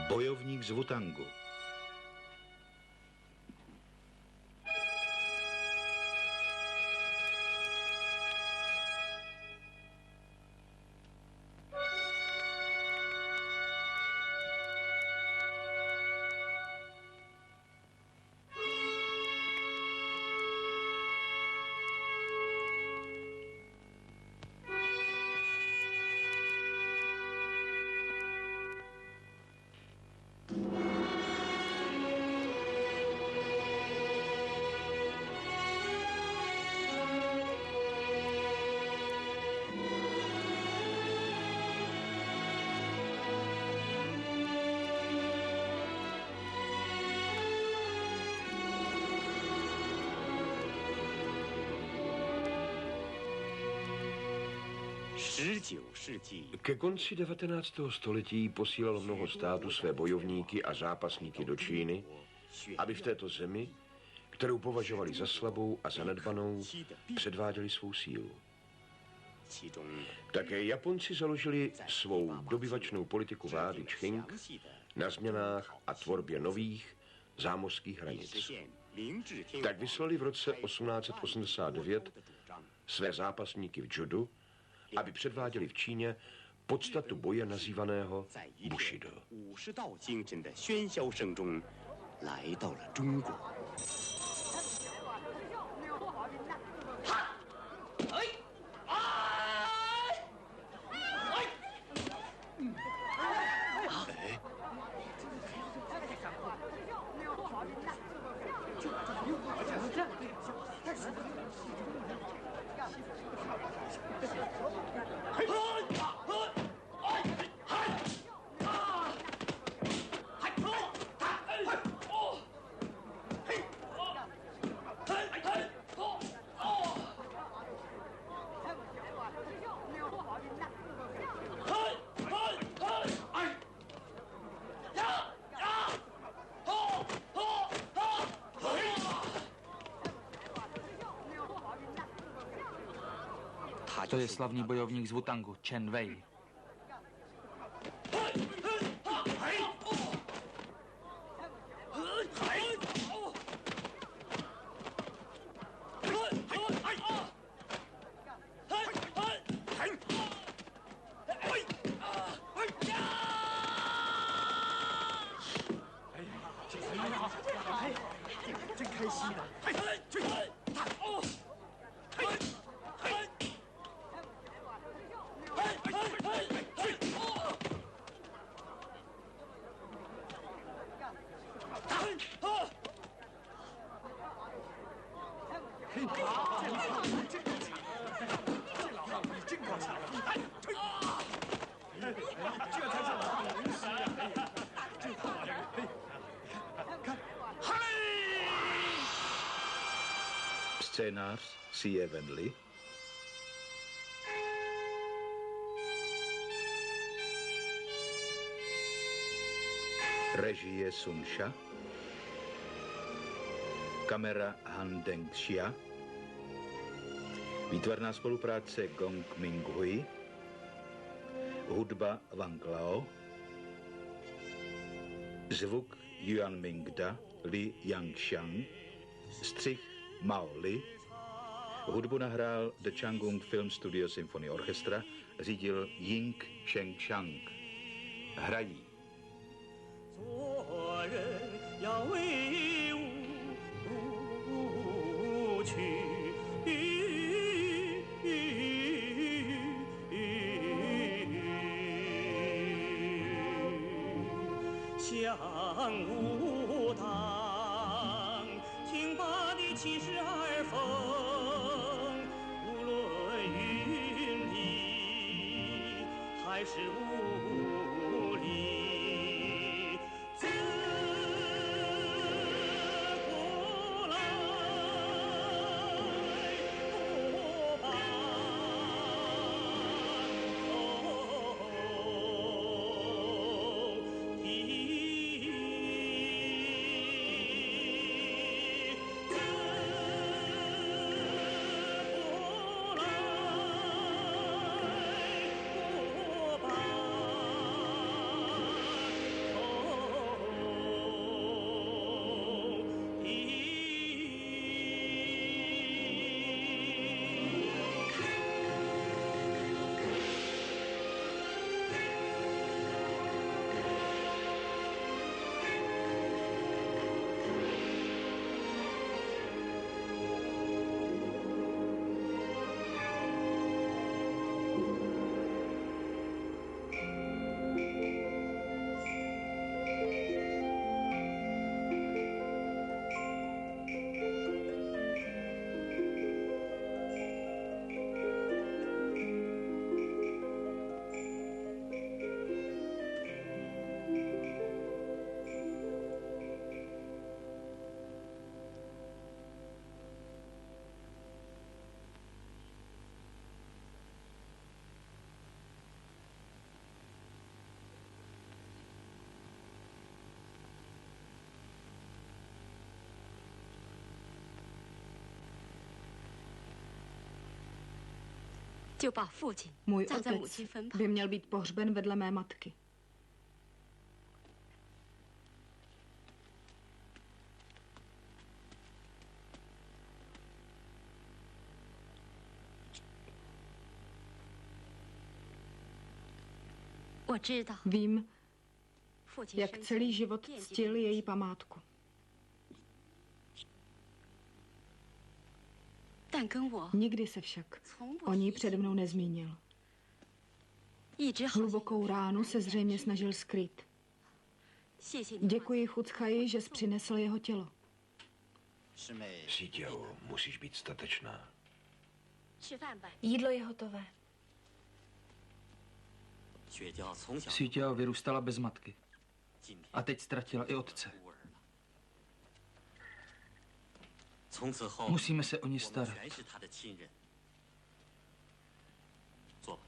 Bojovník z Wutangu. Ke konci 19. století posílalo mnoho států své bojovníky a zápasníky do Číny, aby v této zemi, kterou považovali za slabou a zanedbanou, předváděli svou sílu. Také Japonci založili svou dobyvačnou politiku vlády Čching na změnách a tvorbě nových zámořských hranic. Tak vyslali v roce 1889 své zápasníky v judu, aby předváděli v Číně podstatu boje nazývaného Bushido. To je slavný bojovník z Wutangu, Chen Wei. Scénář C.E. Wendley. Režie Sun Sha. Kamera Han Deng-xia. Výtvarná spolupráce Gong Ming-hui. Hudba Wang Lao. Zvuk Yuan Mingda, Li Yangxiang. Střih Mao Li. Hudbu nahrál The Changung Film Studio Symphony Orchestra, řídil Ying Shengchang. Hrají Můj otec by měl být pohřben vedle mé matky. Vím, jak celý život ctil její památku. Nikdy se však o ní přede mnou nezmínil. Hlubokou ránu se zřejmě snažil skrýt. Děkuji Chuchaji, že jsi přinesl jeho tělo. Sítěho, musíš být statečná. Jídlo je hotové. Sítěho vyrůstala bez matky. A teď ztratila i otce. Musíme se o ní starat.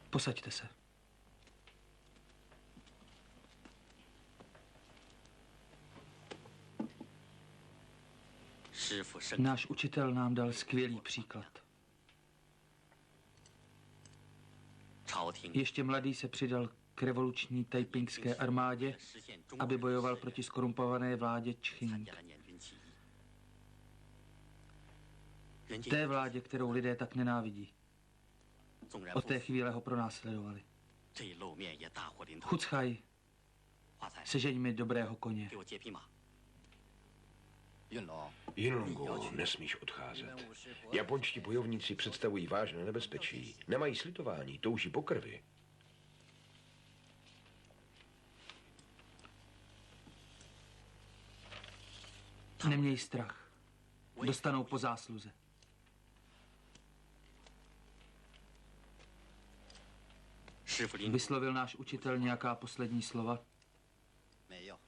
Posaďte se. Náš učitel nám dal skvělý příklad. Ještě mladý se přidal k revoluční tajpingské armádě, aby bojoval proti skorumpované vládě Čching. Té vládě, kterou lidé tak nenávidí. Od té chvíle ho pronásledovali. Chuchaj, sežeň mi dobrého koně. Yinlungu, nesmíš odcházet. Japonští bojovníci představují vážné nebezpečí. Nemají slitování, touží po krvi. Neměj strach. Dostanou po zásluze. Vyslovil náš učitel nějaká poslední slova?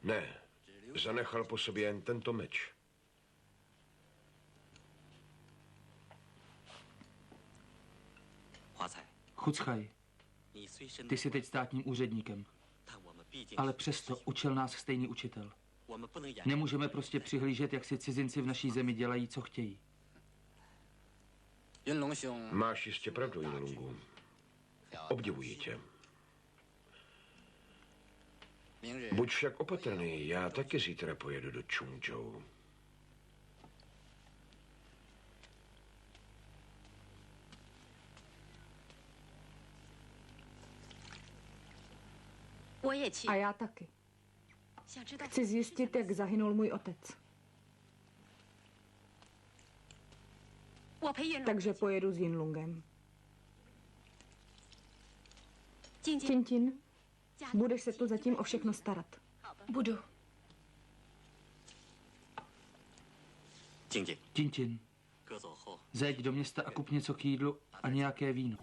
Ne, zanechal po sobě jen tento meč. Chuchaj, ty jsi teď státním úředníkem, ale přesto učil nás stejný učitel. Nemůžeme prostě přihlížet, jak si cizinci v naší zemi dělají, co chtějí. Máš jistě pravdu, Yinlungu. Obdivuji tě. Buď však opatrný, já taky zítra pojedu do Čungčou. A já taky. Chci zjistit, jak zahynul můj otec. Takže pojedu s Yinlungem. Tintin, budeš se tu zatím o všechno starat. Budu. Tintin, zeď do města a kup něco k jídlu a nějaké víno.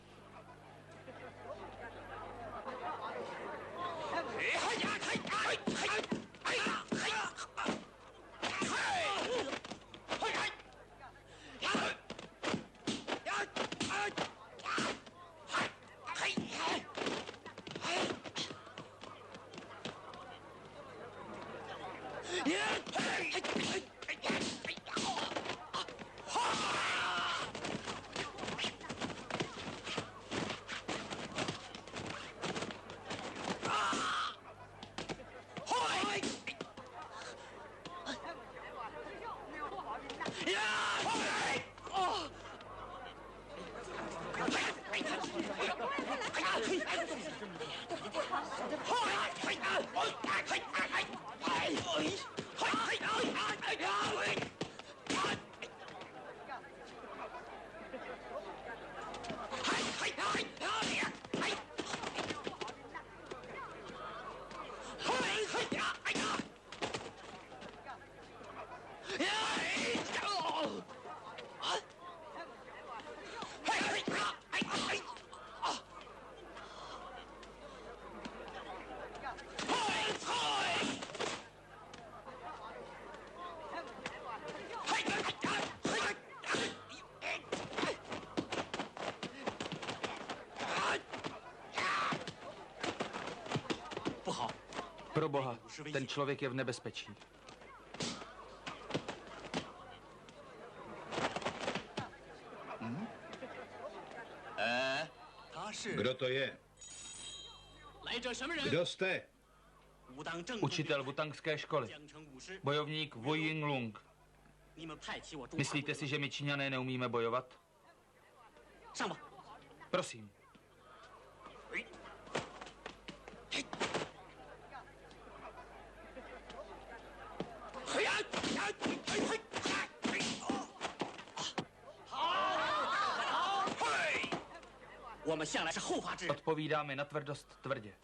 Pro boha, ten člověk je v nebezpečí. Kdo to je? Kdo jste? Učitel wutangské školy. Bojovník Wu Yinglung. Myslíte si, že my Číňané neumíme bojovat? Prosím. Odpovídáme na tvrdost tvrdě.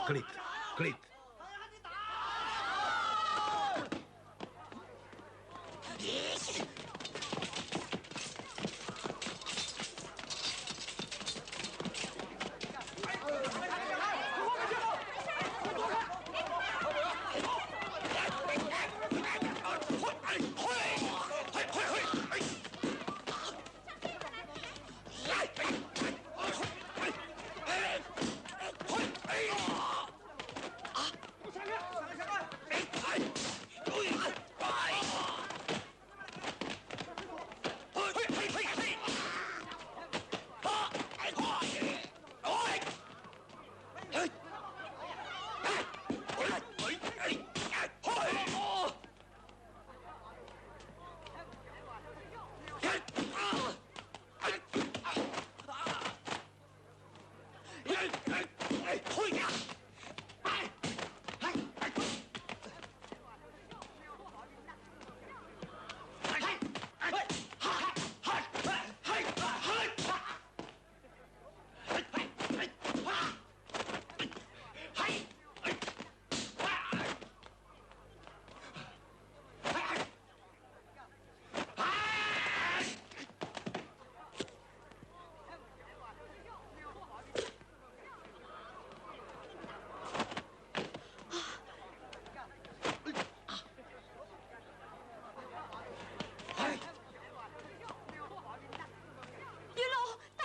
Klid, klid.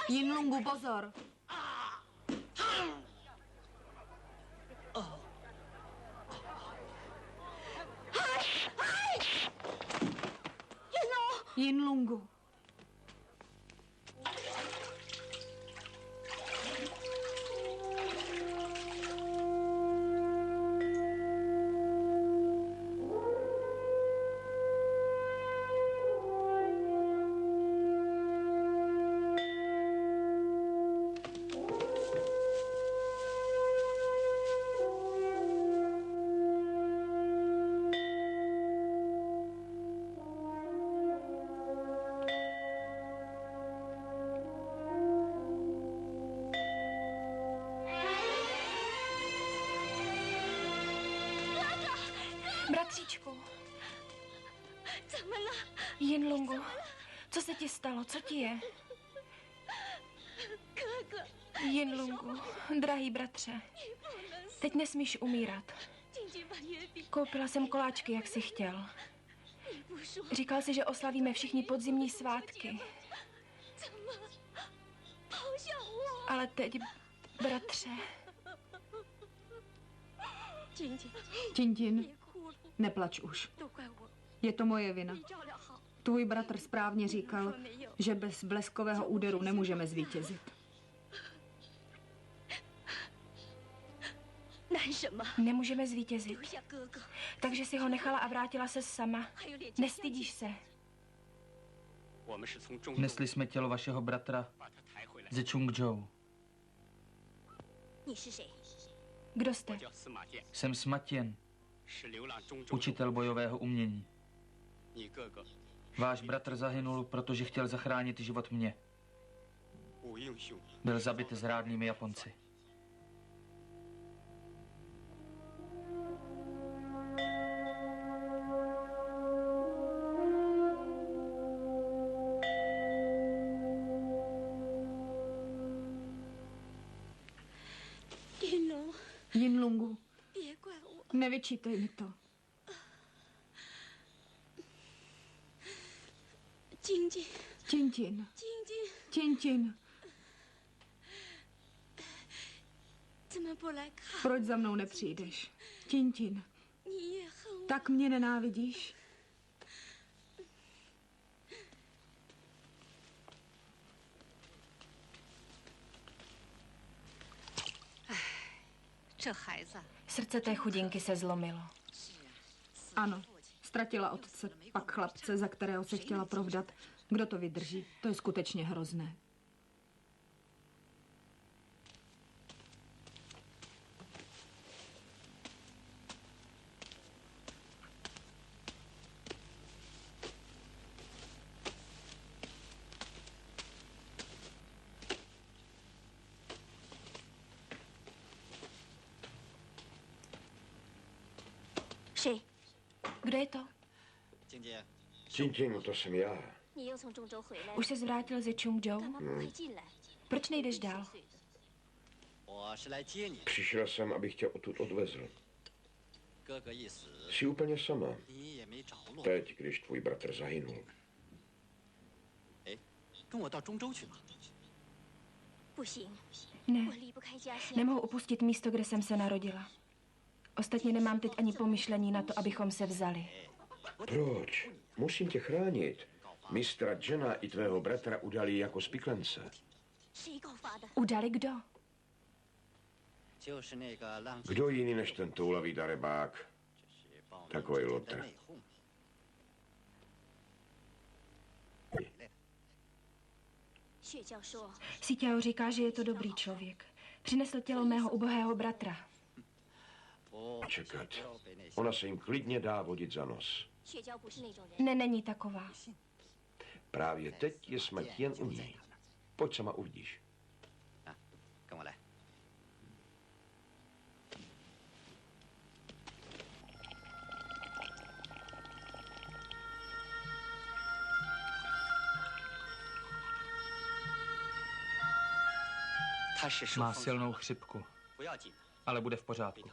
Yinlungu, pozor! Yinlungu. Bratříčku. Yinlungu, co se ti stalo? Co ti je? Yinlungu, drahý bratře, teď nesmíš umírat. Koupila jsem koláčky, jak jsi chtěl. Říkal jsi, že oslavíme všichni podzimní svátky. Ale teď, bratře... Tintin, neplač už. Je to moje vina. Tvůj bratr správně říkal, že bez bleskového úderu nemůžeme zvítězit. Nemůžeme zvítězit. Takže si ho nechala a vrátila se sama. Nestydíš se? Nesli jsme tělo vašeho bratra ze Chungzhou. Kdo jste? Jsem Sma Tian, učitel bojového umění. Váš bratr zahynul, protože chtěl zachránit život mě. Byl zabit zrádnými Japonci. Yinlungu, nevyčítej mi to. Tintin. Proč za mnou nepřijdeš? Tintin, tak mě nenávidíš? Srdce té chudinky se zlomilo. Ano, ztratila otce, pak chlapce, za kterého se chtěla provdat. Kdo to vydrží? To je skutečně hrozné. Kdo je to? Tintin, to jsem já. Už se zvrátil ze Chungzhou? Proč nejdeš dál? Přišel jsem, abych tě odtud odvezl. Jsi úplně sama. Teď, když tvůj bratr zahynul. Ne, nemohu opustit místo, kde jsem se narodila. Ostatně nemám teď ani pomyšlení na to, abychom se vzali. Proč? Musím tě chránit. Mistra Jena i tvého bratra udali jako spiklence. Udali kdo? Kdo jiný než ten toulavý darebák? Takový lotr. Siťao říká, že je to dobrý člověk. Přinesl tělo mého ubohého bratra. Čekat. Ona se jim klidně dá vodit za nos. Ne, není taková. Právě teď je smrt jen u ní. Pojď sama, uvidíš. Má silnou chřipku, ale bude v pořádku.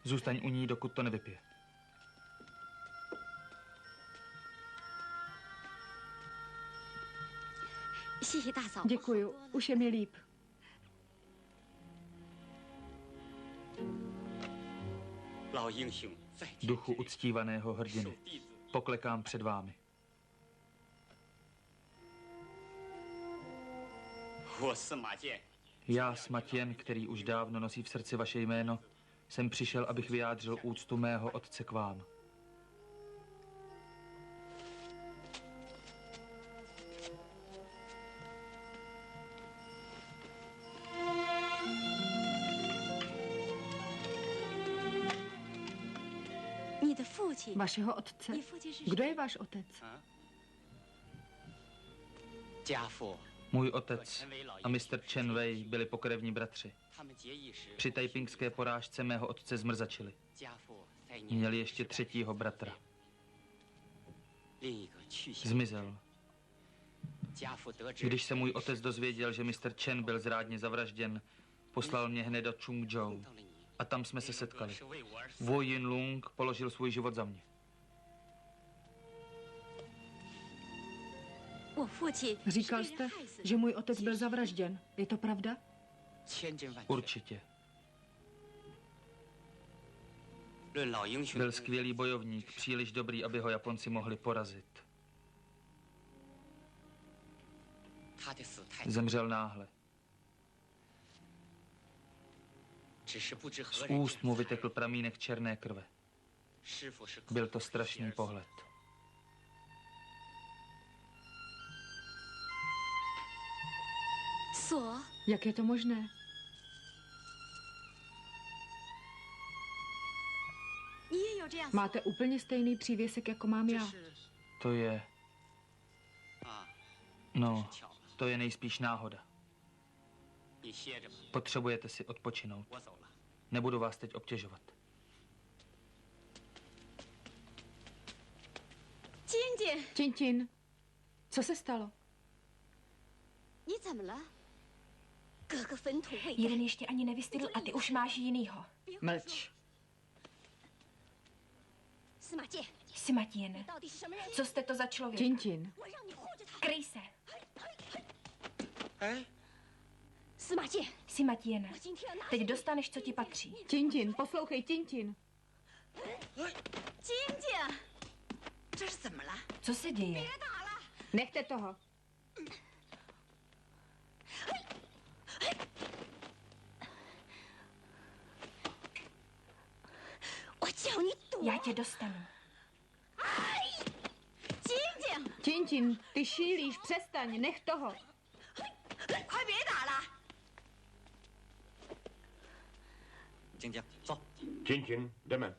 Zůstaň u ní, dokud to nevypije. Děkuju, už je mi líp. Duchu uctívaného hrdiny, poklekám před vámi. Já, Smatěn, který už dávno nosí v srdci vaše jméno, jsem přišel, abych vyjádřil úctu mého otce k vám. Vašeho otce? Kdo je váš otec? Můj otec a mistr Chen Wei byli pokrevní bratři. Při tajpingské porážce mého otce zmrzačili. Měli ještě třetího bratra. Zmizel. Když se můj otec dozvěděl, že mistr Chen byl zrádně zavražděn, poslal mě hned do Chungzhou. A tam jsme se setkali. Wo Yinlung položil svůj život za mě. Říkal jste, že můj otec byl zavražděn. Je to pravda? Určitě. Byl skvělý bojovník, příliš dobrý, aby ho Japonci mohli porazit. Zemřel náhle. Z úst mu vytekl pramínek černé krve. Byl to strašný pohled. Jak je to možné? Máte úplně stejný přívěsek, jako mám já. To je... No, to je nejspíš náhoda. Potřebujete si odpočinout. Nebudu vás teď obtěžovat. Tintin, co se stalo? Jeden ještě ani nevystydl a ty už máš jinýho. Mlč. Smatěn, co jste to za člověk? Tintin. Kryj se. Sima Tiene, teď dostaneš, co ti patří. Tintin, poslouchej, Tintin. Co se děje? Nechte toho. Já tě dostanu. Tintin, ty šílíš, přestaň, nech toho. Tintin, jdeme.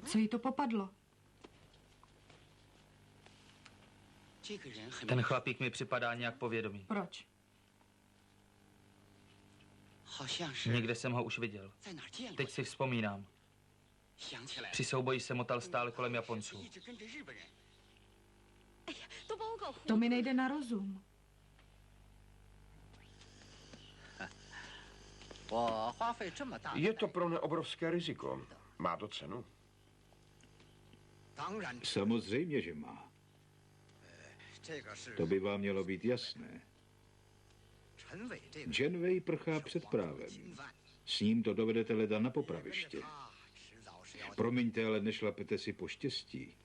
Co jí to popadlo? Ten chlapík mi připadá nějak povědomý. Proč? Někde jsem ho už viděl. Teď si vzpomínám. Při souboji se motal stále kolem Japonců. To mi nejde na rozum. Je to pro mě obrovské riziko. Má to cenu? Samozřejmě, že má. To by vám mělo být jasné. Chen Wei prchá před právem. S ním to dovedete leda na popraviště. Promiňte, ale nešlapete si po štěstí.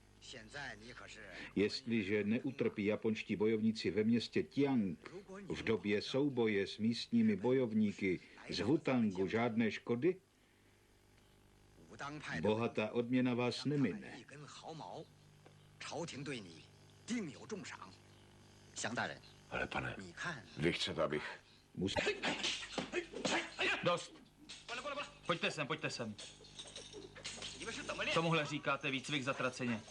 Jestliže neutrpí japonští bojovníci ve městě Tiang v době souboje s místními bojovníky z Wutangu žádné škody, bohatá odměna vás nemine. Ale pane, vy chcete, abych... Dost. Pojďte sem. Tomuhle říkáte výcvik zatraceně.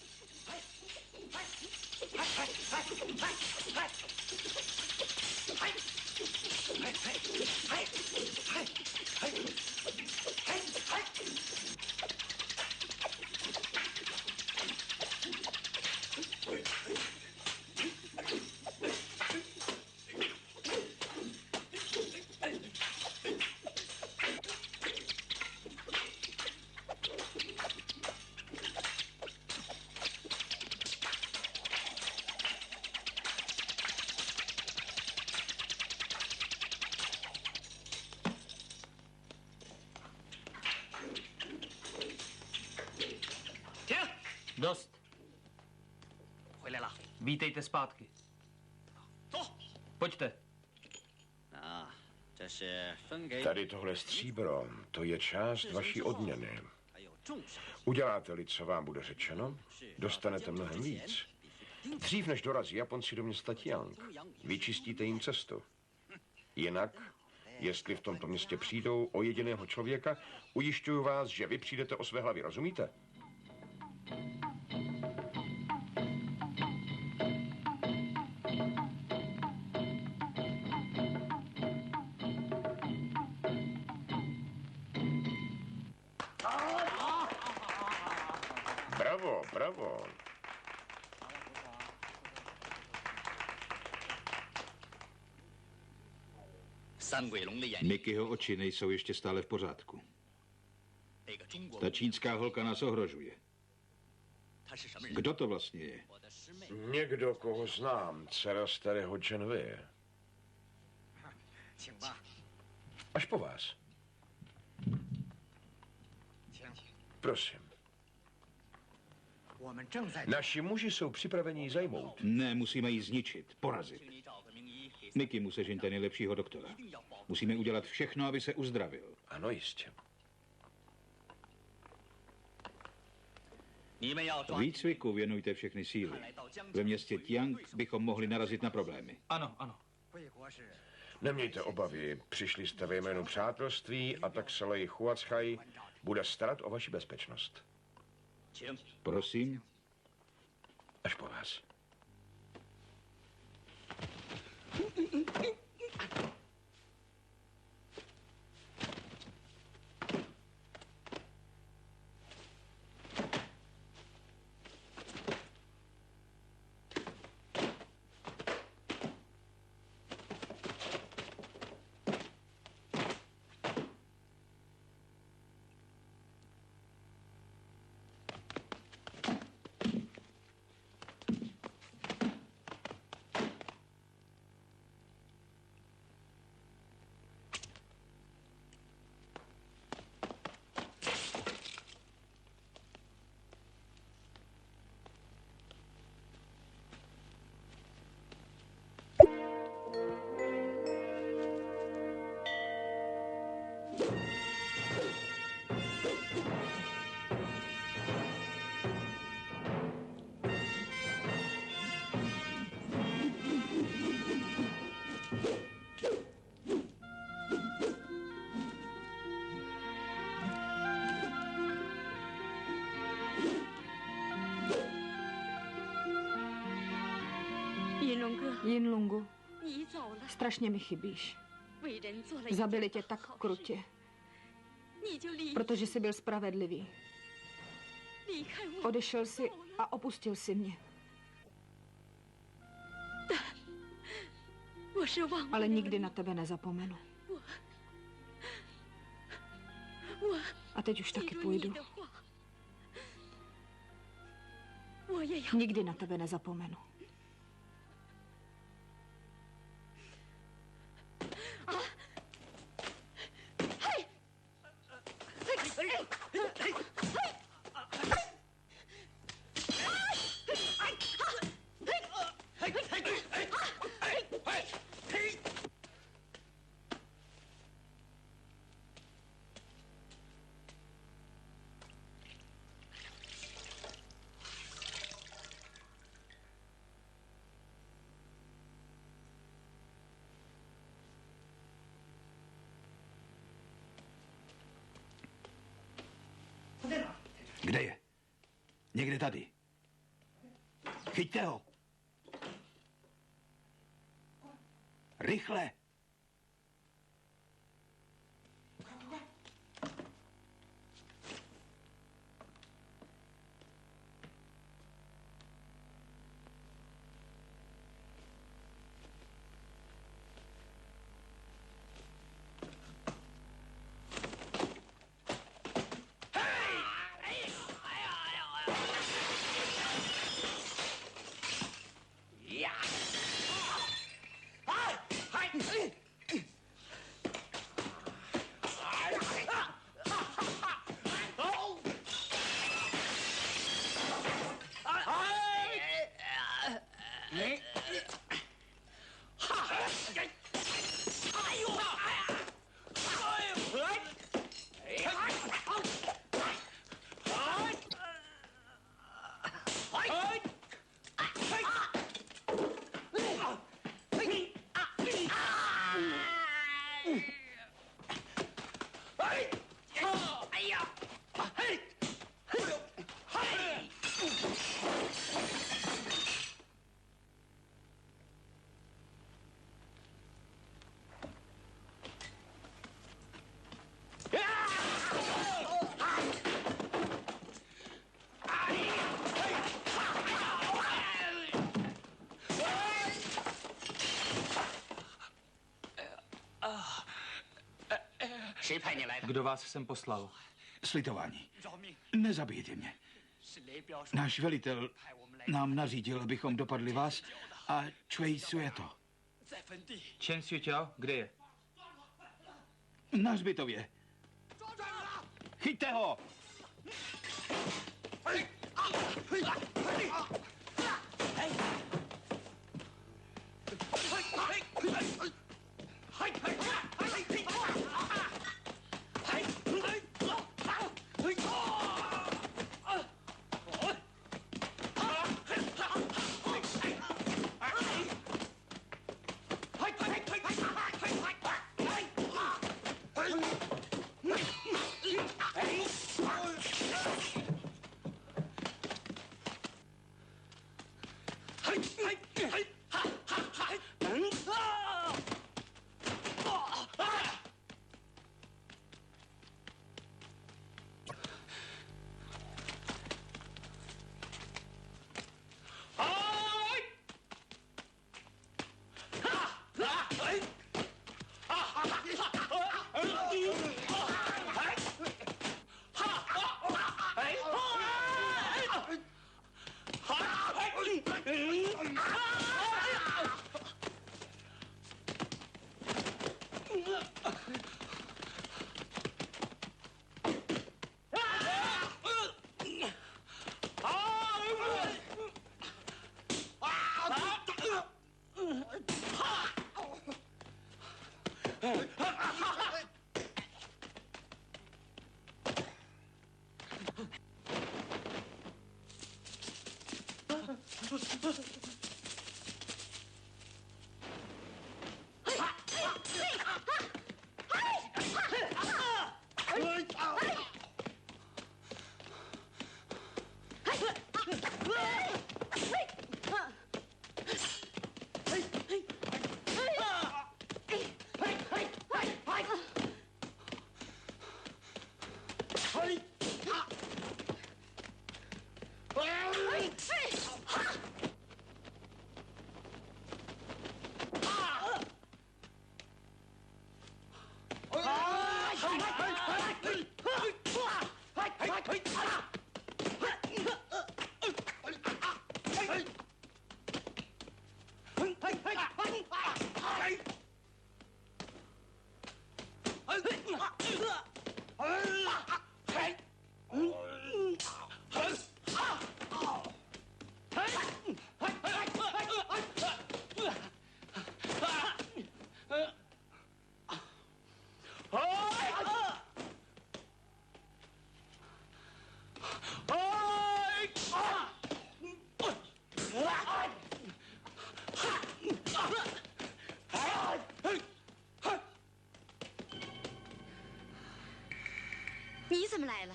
Dost. Vítejte zpátky. Pojďte. Tady tohle stříbro, to je část vaší odměny. Uděláte-li, co vám bude řečeno, dostanete mnohem víc. Dřív, než dorazí Japonci do města Tiang, vyčistíte jim cestu. Jinak, jestli v tomto městě přijdou o jediného člověka, ujišťuju vás, že vy přijdete o své hlavy, rozumíte? Bravo, bravo. Mikyho oči nejsou ještě stále v pořádku. Ta čínská holka nás ohrožuje. Kdo to vlastně je? Někdo, koho znám, dcera starého Chen Wei. Až po vás. Prosím. Naši muži jsou připraveni ji zajmout. Ne, musíme ji zničit, porazit. Miky mu sežeňte nejlepšího doktora. Musíme udělat všechno, aby se uzdravil. Ano, jistě. Výcviku věnujte všechny síly. Ve městě Tiang bychom mohli narazit na problémy. Ano, ano. Nemějte obavy, přišli jste ve jménu přátelství a tak se Lei Huacchai bude starat o vaši bezpečnost. Prosím. Až po vás. Jinlungu, strašně mi chybíš. Zabili tě tak krutě, protože jsi byl spravedlivý. Odešel jsi a opustil jsi mě. Ale nikdy na tebe nezapomenu. A teď už taky půjdu. Nikdy na tebe nezapomenu. Kde je? Někde tady. Chyťte ho. Rychle. Kdo vás sem poslal? Slitování. Nezabijte mě. Náš velitel nám nařídil, abychom dopadli vás a Čuej Sueto. Chen Xiuqiao, kde je? Na hřbitově. Chyťte ho!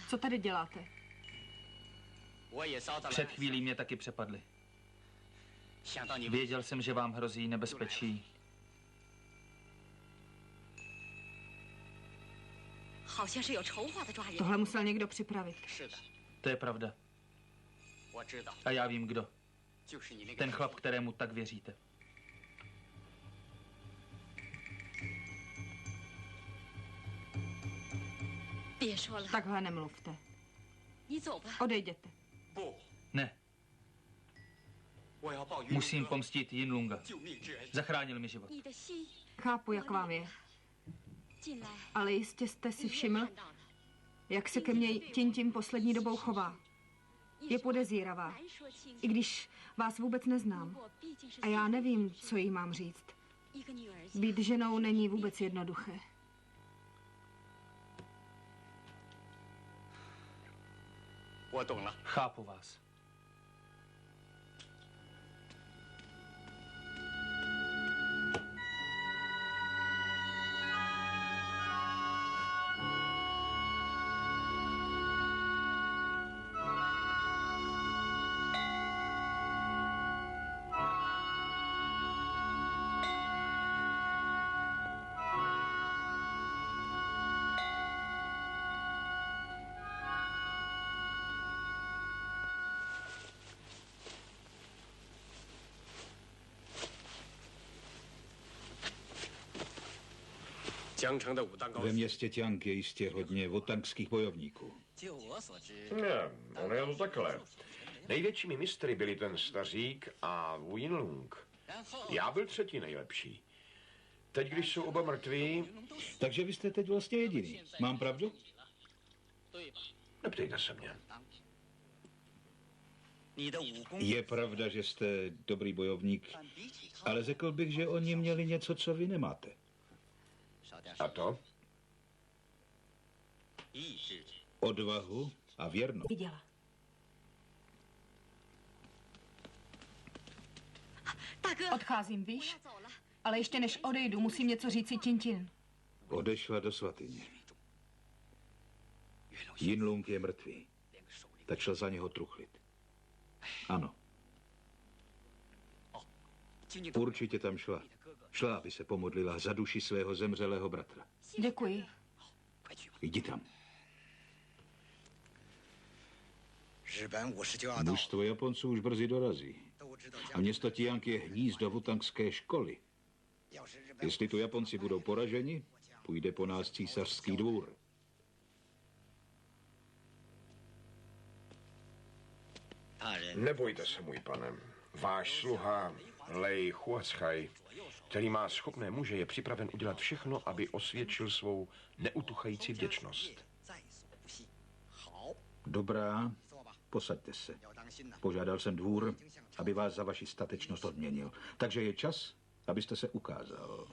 Co tady děláte? Před chvílí mě taky přepadli. Věděl jsem, že vám hrozí nebezpečí. Tohle musel někdo připravit. To je pravda. A já vím, kdo. Ten chlap, kterému tak věříte. Takhle nemluvte. Odejděte. Ne. Musím pomstit Jinlunga. Zachránil mi život. Chápu, jak vám je. Ale jistě jste si všiml, jak se ke mně Tintin poslední dobou chová. Je podezíravá, i když vás vůbec neznám. A já nevím, co jí mám říct. Být ženou není vůbec jednoduché. Chápu vás. Ve městě Tiang je jistě hodně wutangských bojovníků. Ne, ono je to takhle. Největšími mistry byli ten stařík a Wu Yinlung. Já byl třetí nejlepší. Teď, když jsou oba mrtví... Takže vy jste teď vlastně jediný. Mám pravdu? Neptejte se mě. Je pravda, že jste dobrý bojovník, ale řekl bych, že oni měli něco, co vy nemáte. A to? Odvahu a věrnost. Viděla. Odcházím, víš? Ale ještě než odejdu, musím něco říci Tintin. Odešla do svatyně. Jinlung je mrtvý. Tak šel za něho truchlit. Ano. Určitě tam šla. Šla, aby se pomodlila za duši svého zemřelého bratra. Děkuji. Jdi tam. Mužstvo Japonců už brzy dorazí. A město Tiang je hnízdo wutangské školy. Jestli tu Japonci budou poraženi, půjde po nás císařský dvůr. Nebojte se, můj pane. Váš sluha Lei Huachai, který má schopné muže, je připraven udělat všechno, aby osvědčil svou neutuchající vděčnost. Dobrá, posaďte se. Požádal jsem dvůr, aby vás za vaši statečnost odměnil. Takže je čas, abyste se ukázal.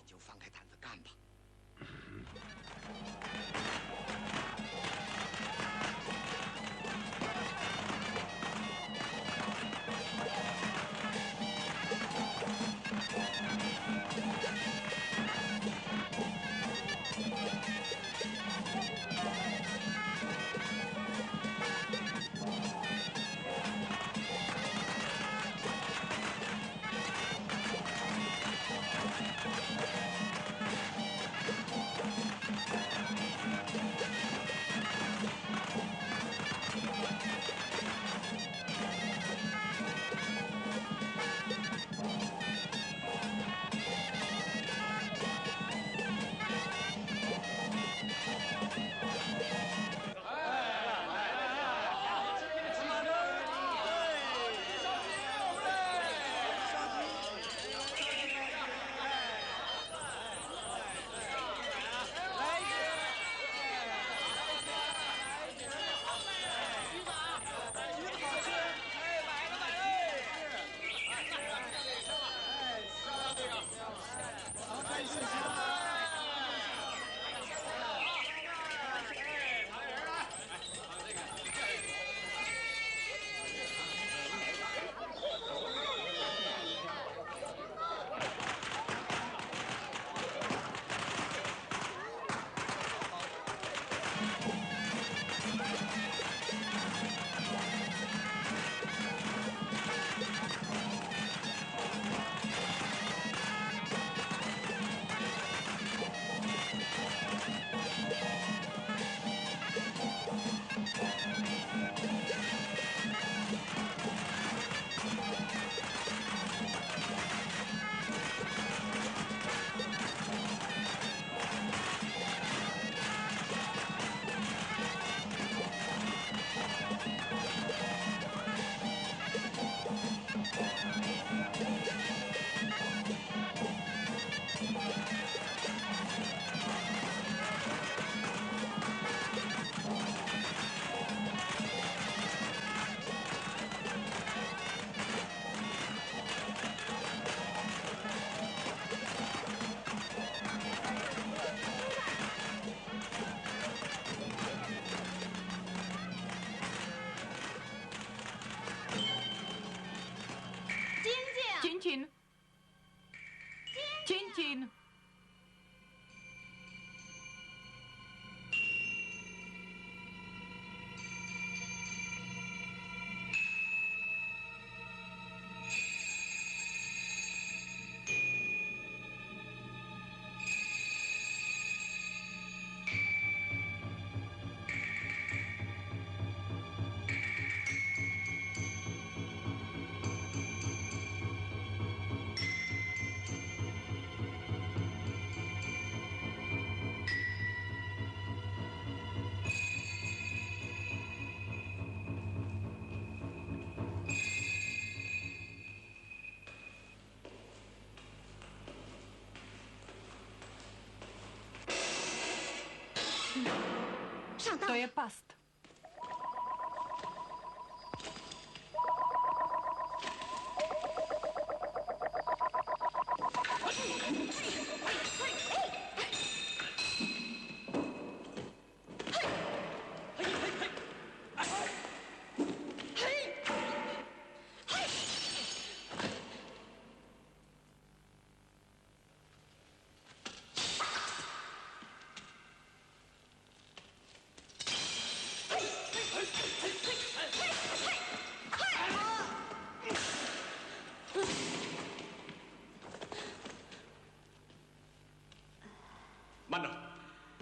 To je past.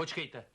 Počkejte.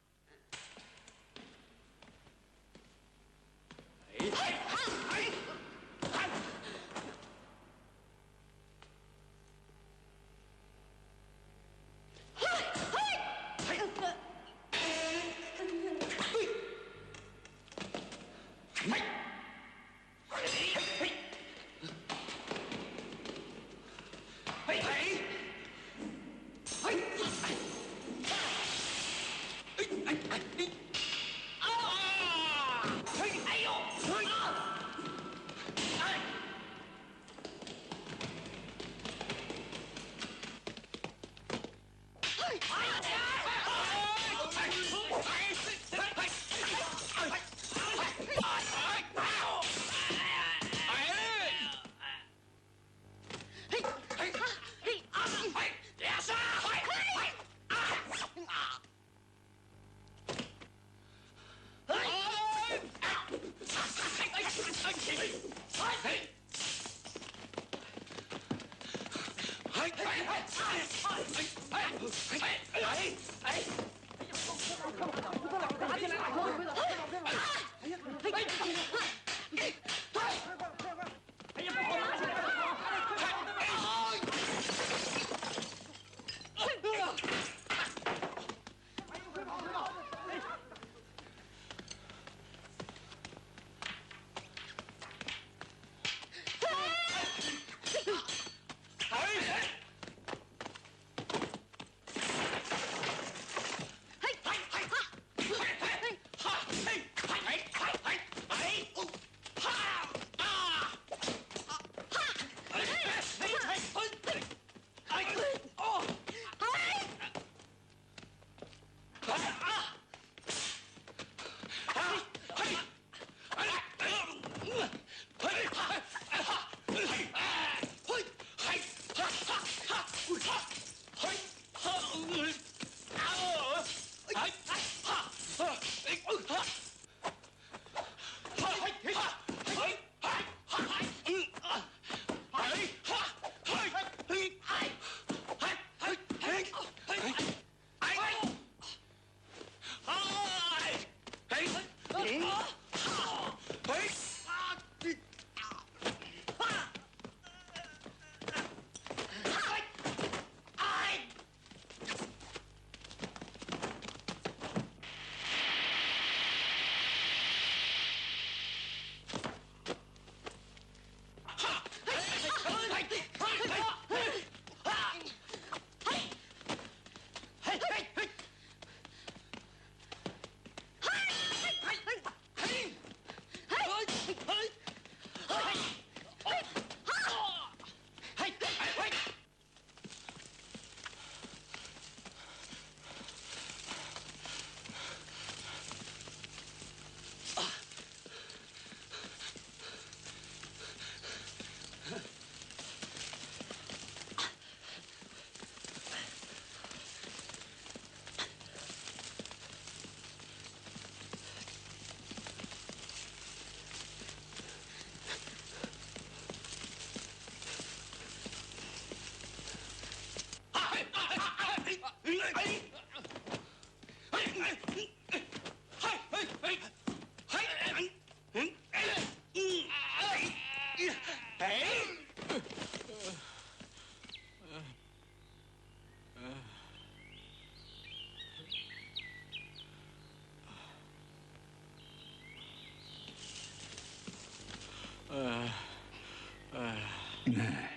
Ne,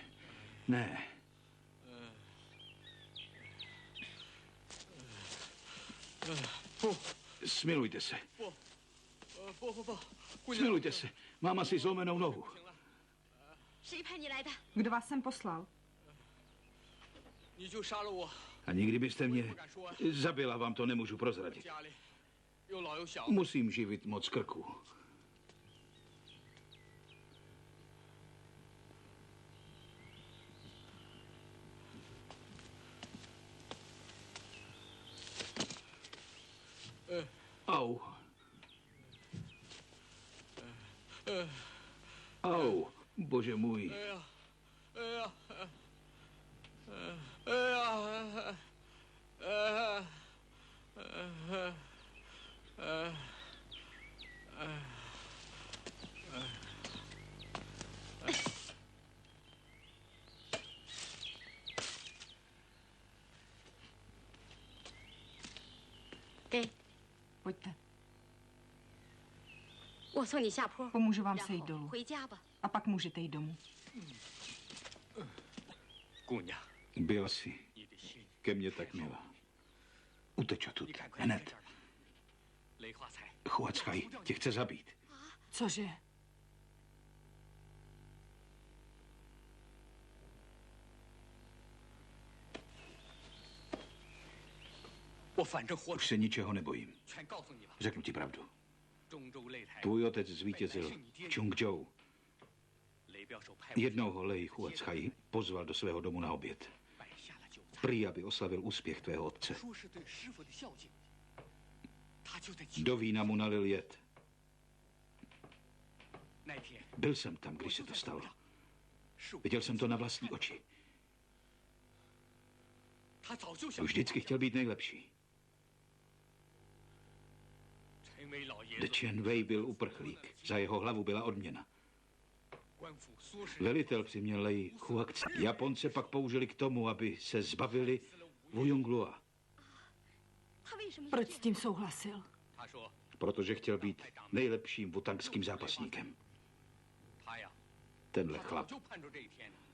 ne. Smilujte se. Smilujte se, mám asi zlomenou nohu. Kdo vás sem poslal? A nikdy byste mě zabila, vám to nemůžu prozradit. Musím živit moc krků. Au. Au, bože můj. Pojďte. Pomůžu vám sejít dolů. A pak můžete jít domů. Byla jsi ke mně tak milá. Uteč odtud, hned. Huacaj tě chce zabít. Cože? Už se ničeho nebojím. Řeknu ti pravdu. Tvůj otec zvítězil v Čungžou. Jednoho Lej Huacaj pozval do svého domu na oběd. Prý, aby oslavil úspěch tvého otce. Do vína mu nalil jed. Byl jsem tam, když se to stalo. Viděl jsem to na vlastní oči. Vždycky chtěl být nejlepší. Chen Wei byl uprchlík. Za jeho hlavu byla odměna. Velitel přiměl Lej Huacaj. Japonce pak použili k tomu, aby se zbavili Wu Yonglua. Proč s tím souhlasil? Protože chtěl být nejlepším wutangským zápasníkem. Tenhle chlap.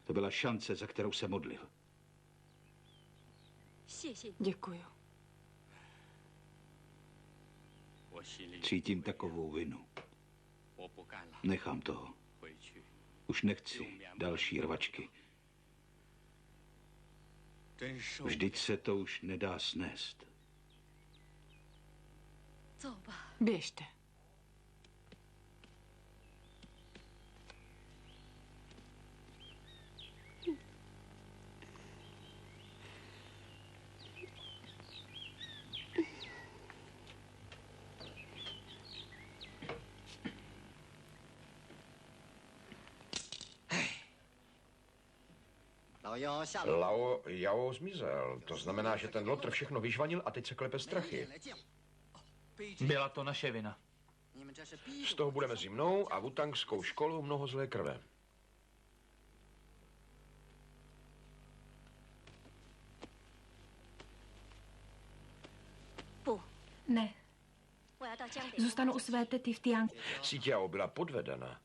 To byla šance, za kterou se modlil. Děkuju. Cítím takovou vinu. Nechám toho. Už nechci další rvačky. Vždyť se to už nedá snést. Běžte. Lao Yao zmizel. To znamená, že ten lotr všechno vyžvanil a teď se klepe strachy. Byla to naše vina. Z toho bude mezi mnou a wutangskou školou mnoho zlé krve. Ne. Zůstanu u své tety v Tiang. Si Tiao byla podvedena,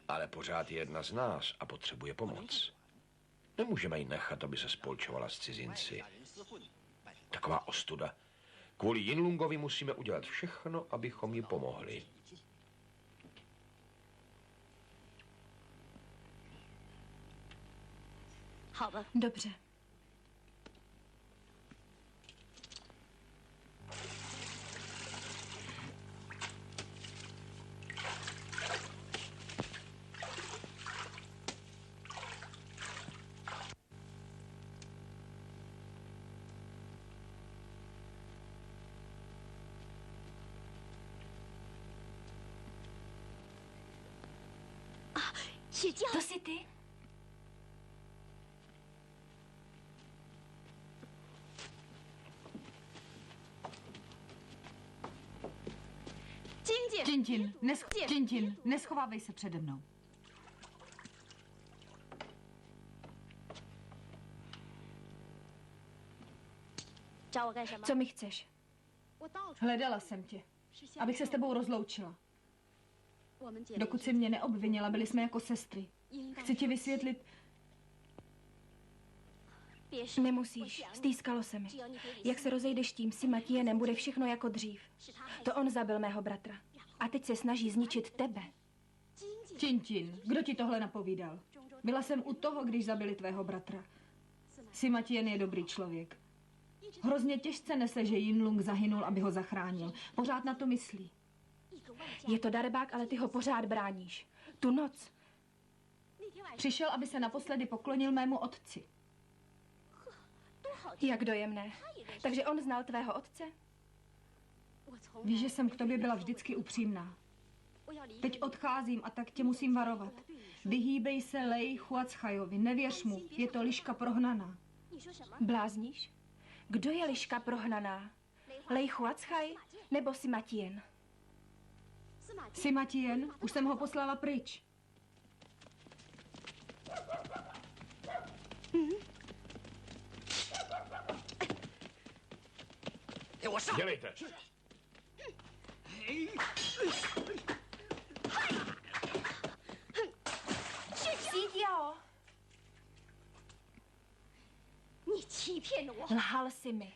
ale pořád je jedna z nás a potřebuje pomoc. Nemůžeme ji nechat, aby se spolčovala s cizinci. Taková ostuda. Kvůli Jinlungovi musíme udělat všechno, abychom jí pomohli. Dobře. To jsi ty? Jinjin, neschovávej se přede mnou. Co mi chceš? Hledala jsem tě, abych se s tebou rozloučila. Dokud jsi mě neobvinila, byli jsme jako sestry. Chci ti vysvětlit... Nemusíš, stýskalo se mi. Jak se rozejdeš tím, si Matienem, bude všechno jako dřív. To on zabil mého bratra. A teď se snaží zničit tebe. Tintin, kdo ti tohle napovídal? Byla jsem u toho, když zabili tvého bratra. Sima Tien je dobrý člověk. Hrozně těžce nese, že Jinlung zahynul, aby ho zachránil. Pořád na to myslí. Je to darebák, ale ty ho pořád bráníš. Tu noc. Přišel, aby se naposledy poklonil mému otci. Jak dojemné. Takže on znal tvého otce? Víš, že jsem k tobě byla vždycky upřímná. Teď odcházím a tak tě musím varovat. Vyhýbej se Lei Huachajovi, nevěř mu, je to liška prohnaná. Blázníš? Kdo je liška prohnaná? Lei Huachaj nebo Sima Tien? Sima Tien, už jsem ho poslala pryč. Dělejte. Sídiao! Lhal si mi.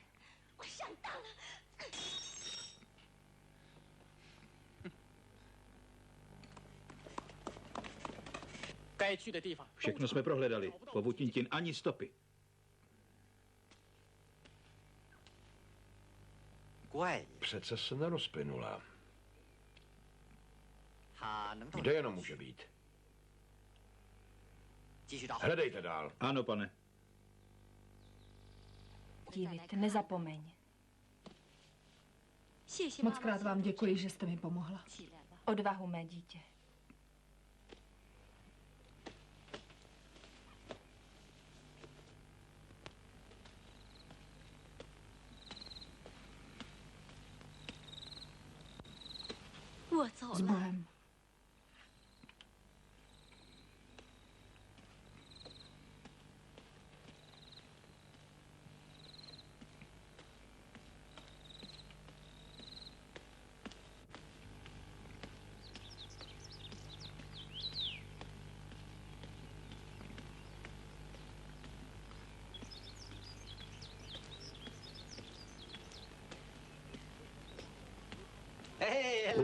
Všechno jsme prohledali. Po Wu Tintin ani stopy. Přece se nerozplynula. Kde jenom může být? Hledejte dál. Ano, pane. Divit, nezapomeň. Mockrát vám děkuji, že jste mi pomohla. Odvahu, mé dítě. S Bohem.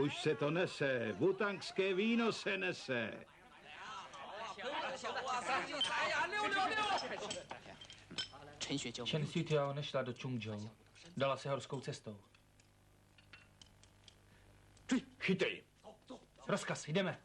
Už se to nese. Wutangské víno se nese. Chen Xiutiao nešla do Čungžou. Dala se horskou cestou. Chytej. Rozkaz, jdeme.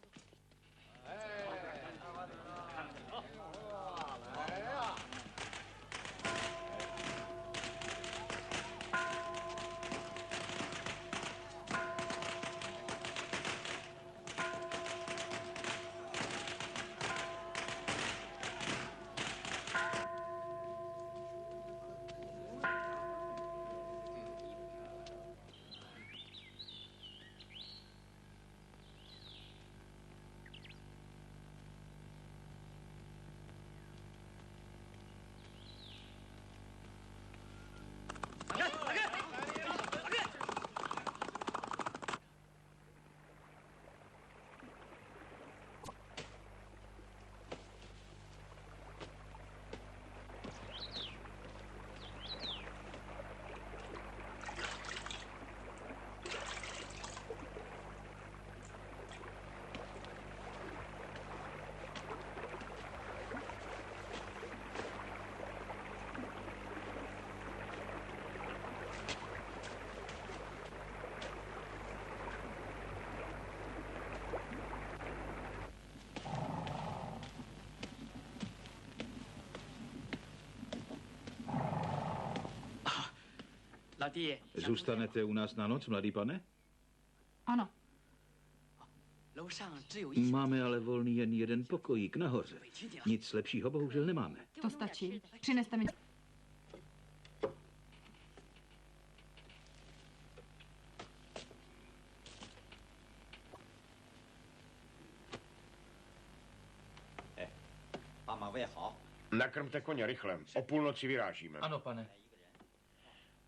Zůstanete u nás na noc, mladý pane? Ano. Máme ale volný jen jeden pokojík nahoře. Nic lepšího bohužel nemáme. To stačí. Přineste mi... Nakrmte koně rychle. O půlnoci vyrážíme. Ano, pane.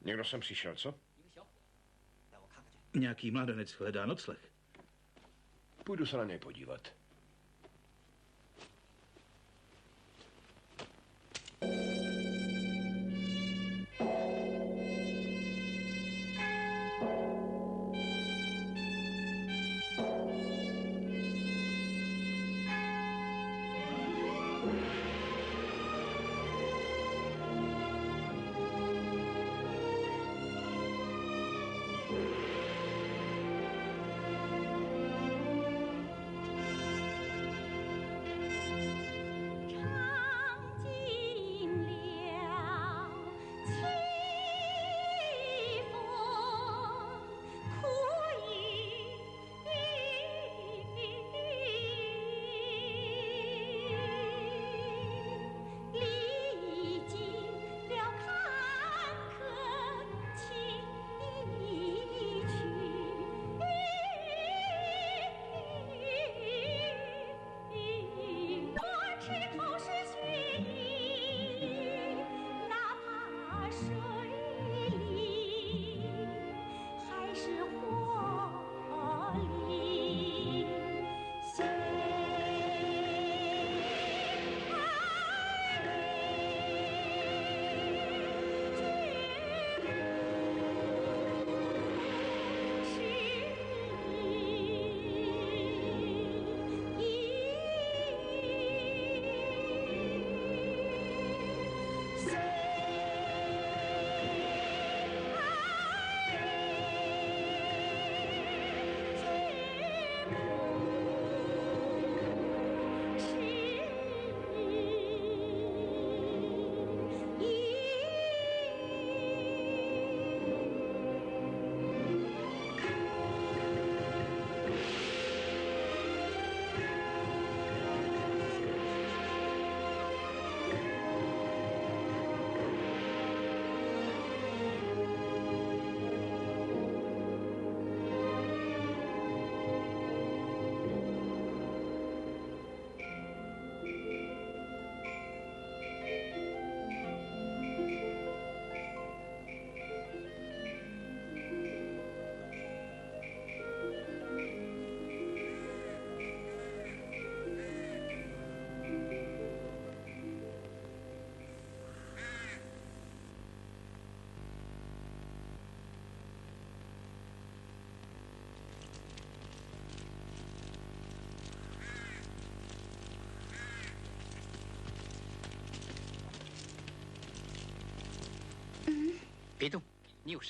Někdo sem přišel, co? Nějaký mladenec hledá nocleh. Půjdu se na něj podívat.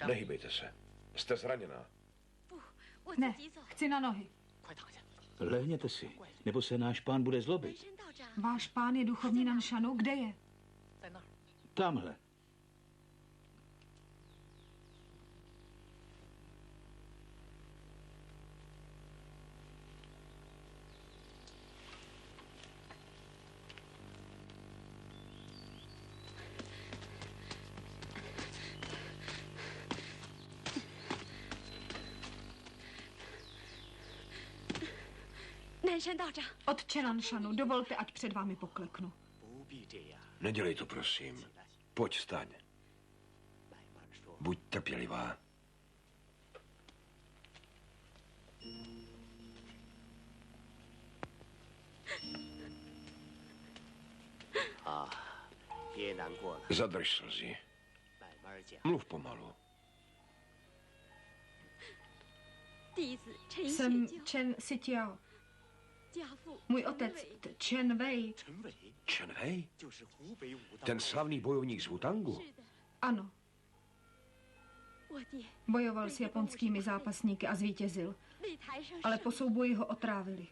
Nehybejte se. Jste zraněná. Ne, chci na nohy. Lehněte si, nebo se náš pán bude zlobit. Váš pán je duchovní Nanšanu, kde je? Tamhle. Otče Nanšanu, dovolte, ať před vámi pokleknu. Nedělej to, prosím. Pojď, vstaň. Buď trpělivá. Zadrž slzy. Mluv pomalu. Jsem Chen Sitiao. Můj otec, Chen Wei. Chen Wei? Ten slavný bojovník z Wutangu? Ano. Bojoval s japonskými zápasníky a zvítězil. Ale po souboji ho otrávili.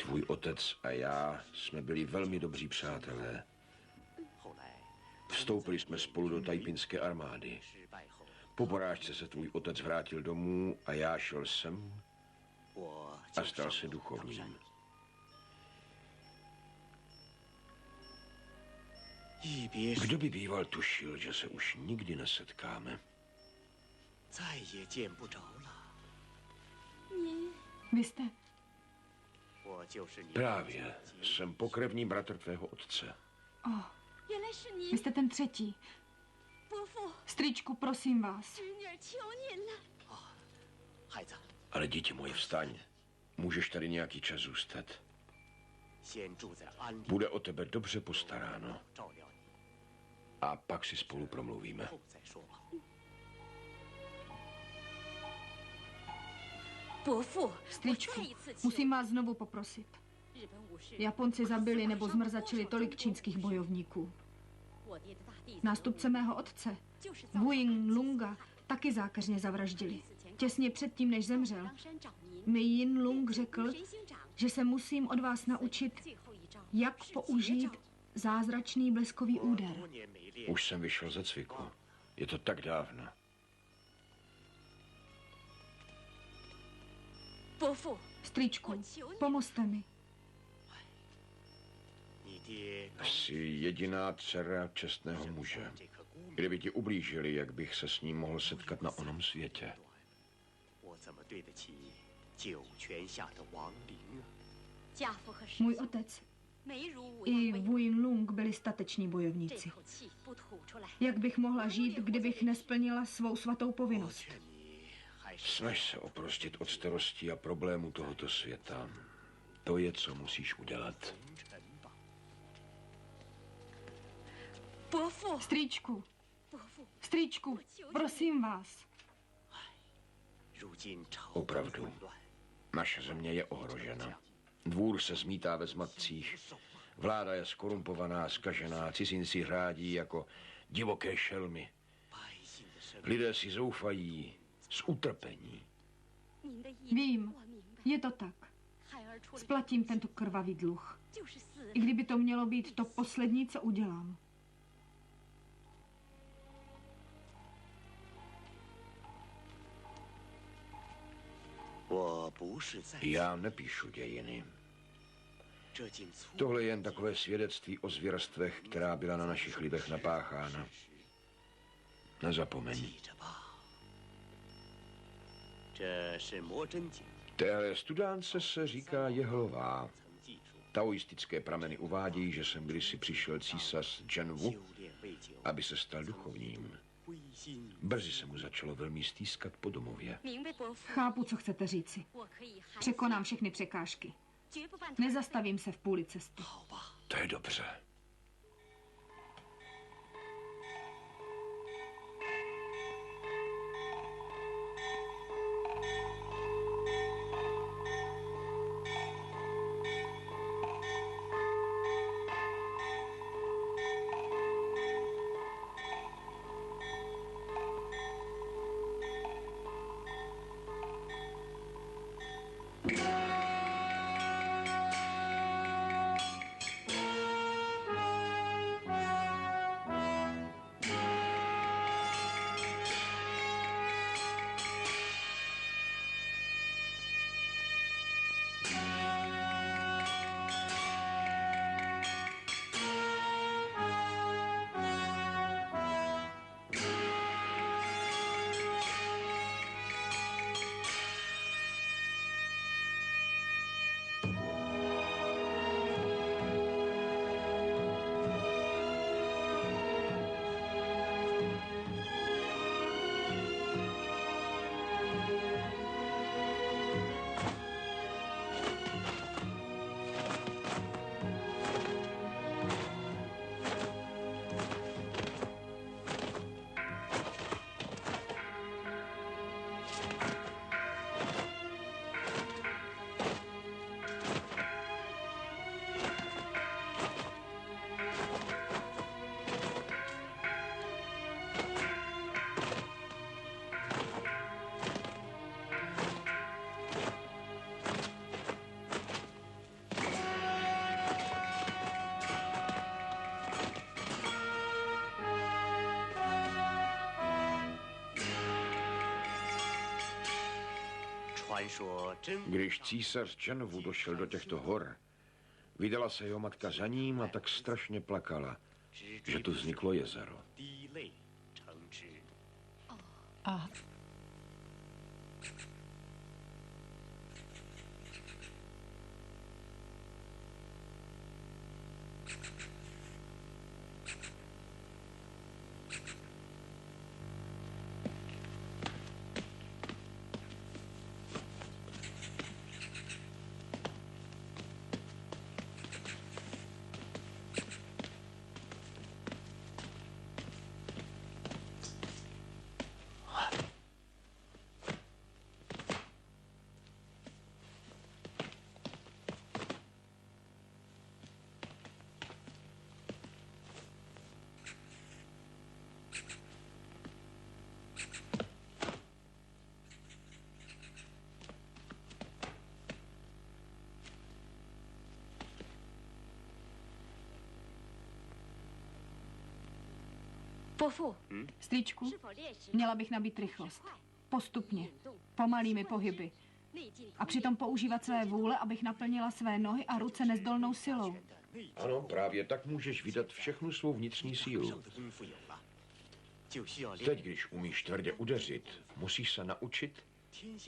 Tvůj otec a já jsme byli velmi dobří přátelé. Vstoupili jsme spolu do tajpinské armády. Po porážce se tvůj otec vrátil domů a já šel sem a stal se duchovním. Kdo by býval tušil, že se už nikdy nesetkáme? Vy jste? Právě. Jsem pokrevní bratr tvého otce. Oh, vy jste ten třetí. Strýčku, prosím vás. Ale dítě moje, vstaň. Můžeš tady nějaký čas zůstat. Bude o tebe dobře postaráno. A pak si spolu promluvíme. Strýčku, musím vás znovu poprosit. Japonci zabili nebo zmrzačili tolik čínských bojovníků. Nástupce mého otce, Wu Yinlunga, taky zákeřně zavraždili. Těsně předtím, než zemřel, mi Yinlung řekl, že se musím od vás naučit, jak použít zázračný bleskový úder. Už jsem vyšel ze cviku. Je to tak dávno. Strýčku, pomozte mi. Jsi jediná dcera čestného muže. Kdyby ti ublížili, jak bych se s ním mohl setkat na onom světě? Můj otec i Wu Yinlung byli stateční bojovníci. Jak bych mohla žít, kdybych nesplnila svou svatou povinnost? Snaž se oprostit od starostí a problémů tohoto světa. To je, co musíš udělat. Strýčku, strýčku, prosím vás. Opravdu. Naše země je ohrožena. Dvůr se zmítá ve zmatcích. Vláda je skorumpovaná, zkažená, cizinci hrádí jako divoké šelmy. Lidé si zoufají z utrpení. Vím, je to tak. Splatím tento krvavý dluh. I kdyby to mělo být to poslední, co udělám. Já nepíšu dějiny. Tohle je jen takové svědectví o zvěrstvech, která byla na našich lidech napáchána. Nezapomeň. Téhle studánce se říká Jehlová. Taoistické prameny uvádějí, že sem kdysi přišel císař Zhenwu, aby se stal duchovním. Brzy se mu začalo velmi stýskat po domově. Chápu, co chcete říci. Překonám všechny překážky. Nezastavím se v půli cesty. To je dobře. Když císař Čenvu došel do těchto hor, vydala se jeho matka za ním a tak strašně plakala, že tu vzniklo jezero. A Strýčku, měla bych nabít rychlost. Postupně, pomalými pohyby. A přitom používat své vůle, abych naplnila své nohy a ruce nezdolnou silou. Ano, právě tak můžeš vydat všechnu svou vnitřní sílu. Teď, když umíš tvrdě udeřit, musíš se naučit,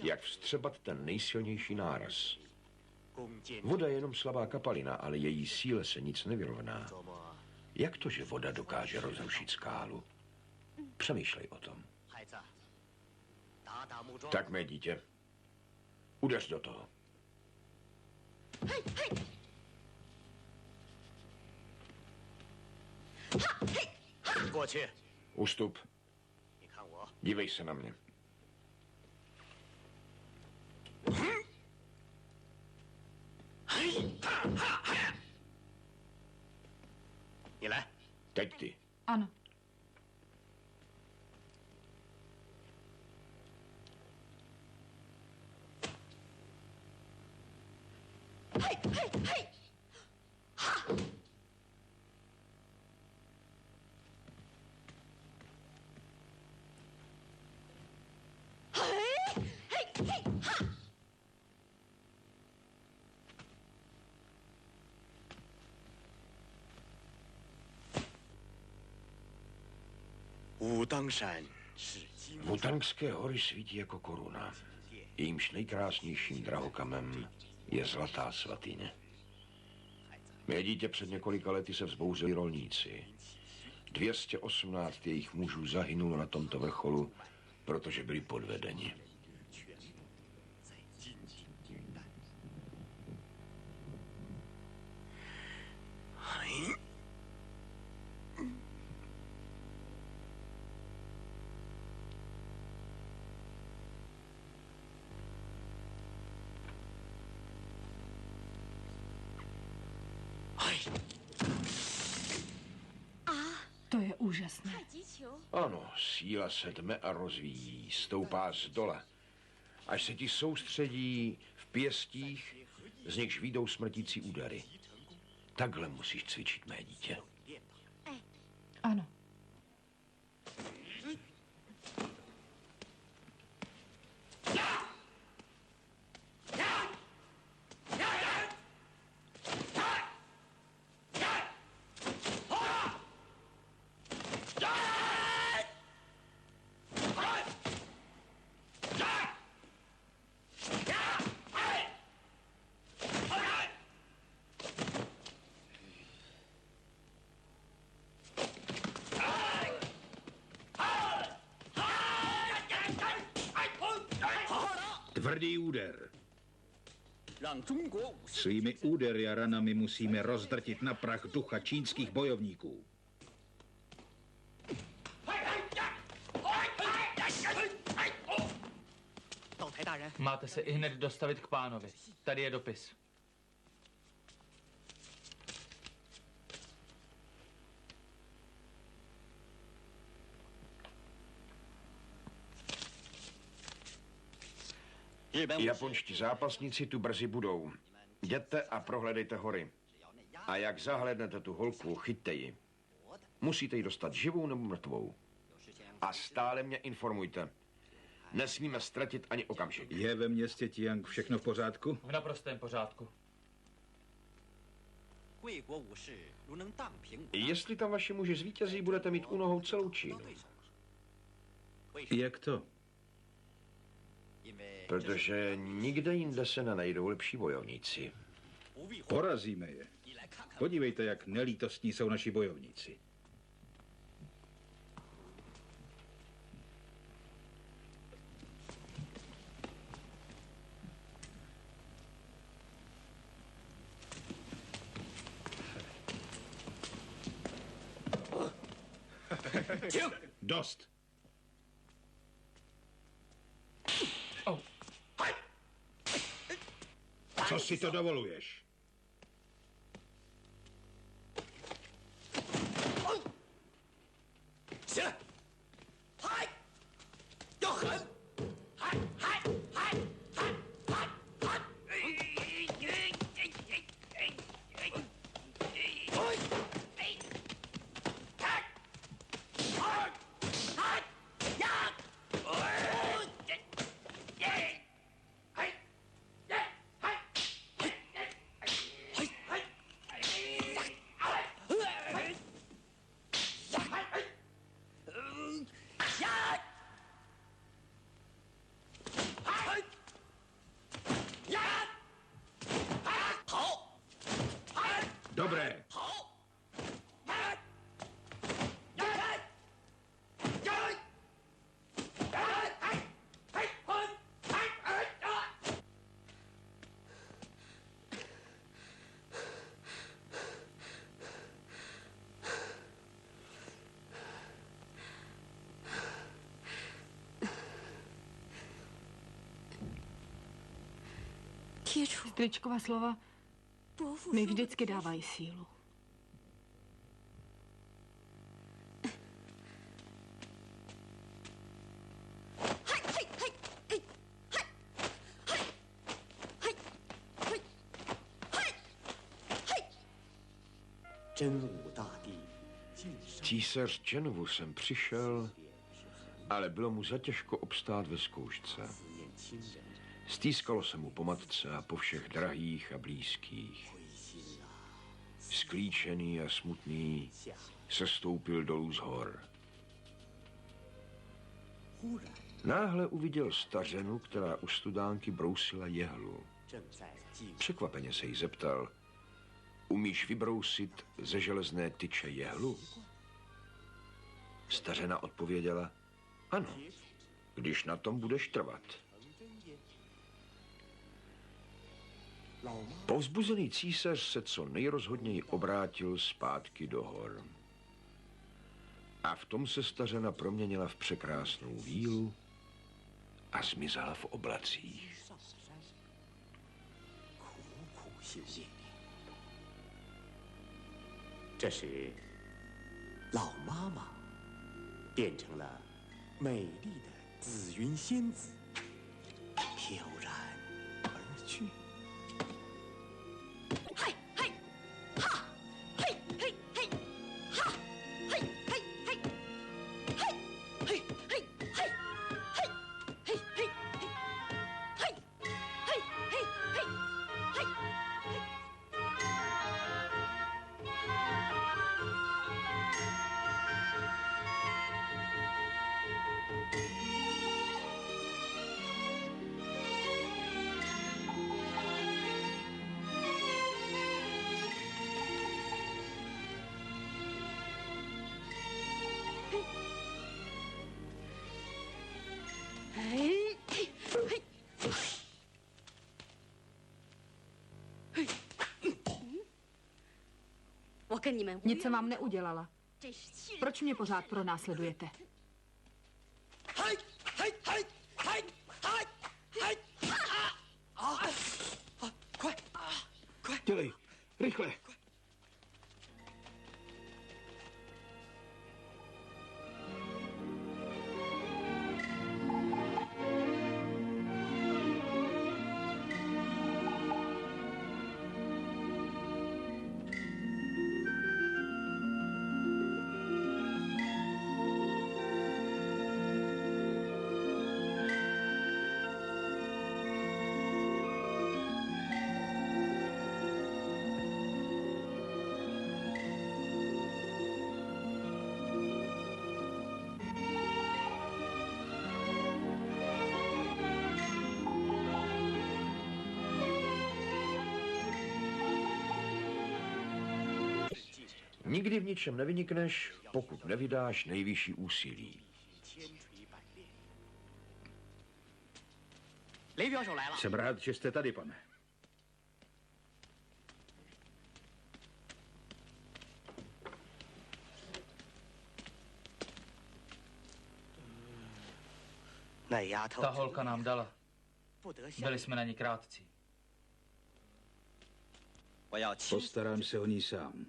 jak vstřebat ten nejsilnější náraz. Voda je jenom slabá kapalina, ale její síle se nic nevyrovná. Jak to, že voda dokáže rozrušit skálu? Přemýšlej o tom. Tak, mé dítě, udeř do toho. Ustup. Dívej se na mě. Teď ty. Ano. Wutangské hory svítí jako koruna. Jejímž nejkrásnějším drahokamem je zlatá svatyně. Mé dítě, před několika lety se vzbouřili rolníci. 218 jejich mužů zahynulo na tomto vrcholu, protože byli podvedeni. To je úžasné. Ano, síla se tme a rozvíjí, stoupá z dola, až se ti soustředí v pěstích, z nichž vyjdou smrtící údery. Takhle musíš cvičit, mé dítě. Ano. Tvrdý úder. Svými údery a ranami musíme rozdrtit na prach ducha čínských bojovníků. Máte se i hned dostavit k pánovi. Tady je dopis. Japonští zápasníci tu brzy budou. Jděte a prohledejte hory. A jak zahlednete tu holku, chyťte ji. Musíte ji dostat živou nebo mrtvou. A stále mě informujte. Nesmíme ztratit ani okamžik. Je ve městě Tiang všechno v pořádku? V naprostém pořádku. Jestli tam vaši muži zvítězí, budete mít u nohou celou Čínu. Jak to? Protože nikde jinde se nenajdou lepší bojovníci. Porazíme je. Podívejte, jak nelítostní jsou naši bojovníci. Dost. Co si to dovoluješ? Dobré. Stričkova slova mi vždycky dávají sílu. Císař Čenvu sem přišel, ale bylo mu zatěžko obstát ve zkoušce. Stýskalo se mu po matce a po všech drahých a blízkých. Sklíčený a smutný sestoupil dolů z hor. Náhle uviděl stařenu, která u studánky brousila jehlu. Překvapeně se jí zeptal: umíš vybrousit ze železné tyče jehlu? Stařena odpověděla: ano, když na tom budeš trvat. Povzbuzený císař se co nejrozhodněji obrátil zpátky do hor. A v tom se stařena proměnila v překrásnou vílu a zmizela v oblacích. 这时，老妈妈变成了美丽的紫云仙子，飘然而去。嘿嘿，哈，嘿嘿嘿，哈，嘿嘿嘿，嘿嘿嘿嘿，嘿嘿嘿嘿，嘿嘿嘿嘿嘿，嘿。 《Nic jsem vám neudělala. Proč mě pořád pronásledujete? Dělej, rychle. Nikdy v ničem nevynikneš, pokud nevydáš nejvyšší úsilí. Jsem rád, že jste tady, pane. Ta holka nám dala. Byli jsme na ní krátcí. Postarám se o ní sám.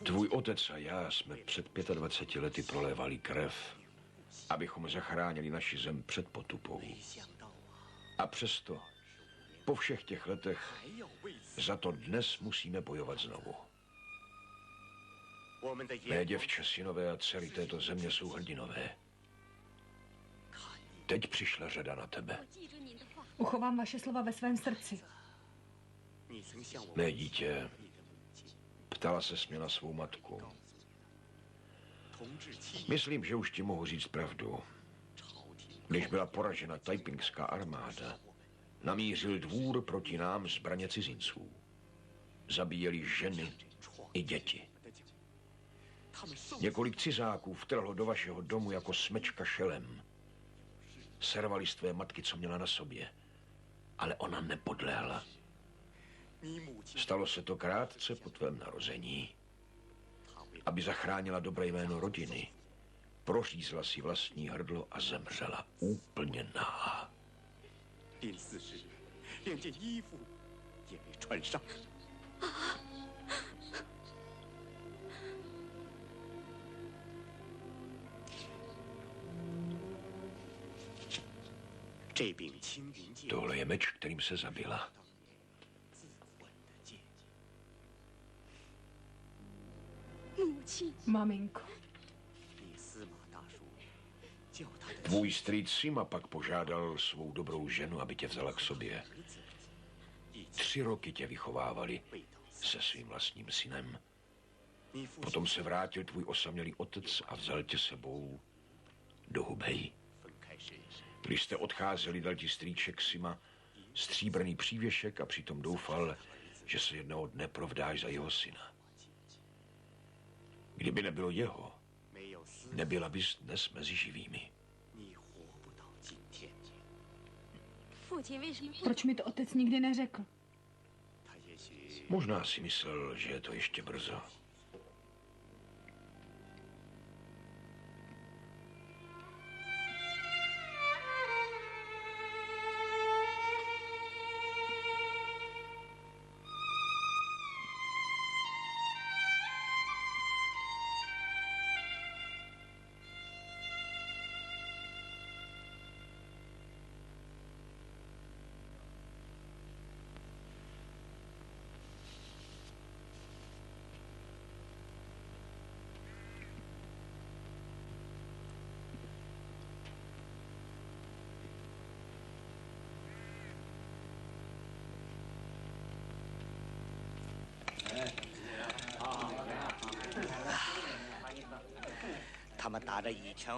Tvůj otec a já jsme před 25 lety prolévali krev, abychom zachránili naši zem před potupou. A přesto, po všech těch letech, za to dnes musíme bojovat znovu. Mé děvče, synové a dcery této země jsou hrdinové. Teď přišla řada na tebe. Uchovám vaše slova ve svém srdci. Mé dítě, ptala ses mě na svou matku. Myslím, že už ti mohu říct pravdu. Když byla poražena tajpingská armáda, namířil dvůr proti nám zbraně cizinců. Zabíjeli ženy i děti. Několik cizáků vtrhlo do vašeho domu jako smečka šelem. Servali z tvé matky, co měla na sobě. Ale ona nepodlehla. Stalo se to krátce po tvém narození. Aby zachránila dobré jméno rodiny, prořízla si vlastní hrdlo a zemřela úplně nahá. Tohle je meč, kterým se zabila. Maminko. Tvůj strýc Sima pak požádal svou dobrou ženu, aby tě vzala k sobě. 3 roky tě vychovávali se svým vlastním synem. Potom se vrátil tvůj osamělý otec a vzal tě sebou do Hubei. Když jste odcházeli, dal ti strýček Sima stříbrný přívěšek a přitom doufal, že se jednoho dne provdáš za jeho syna. Kdyby nebylo jeho, nebyla bys dnes mezi živými. Proč mi to otec nikdy neřekl? Možná si myslel, že je to ještě brzo.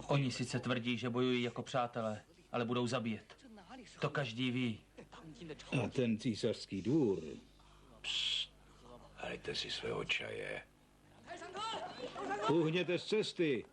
Oni sice tvrdí, že bojují jako přátelé, ale budou zabíjet. To každý ví. A ten císařský dvůr. Hejte si svého čaje. Uhněte z cesty.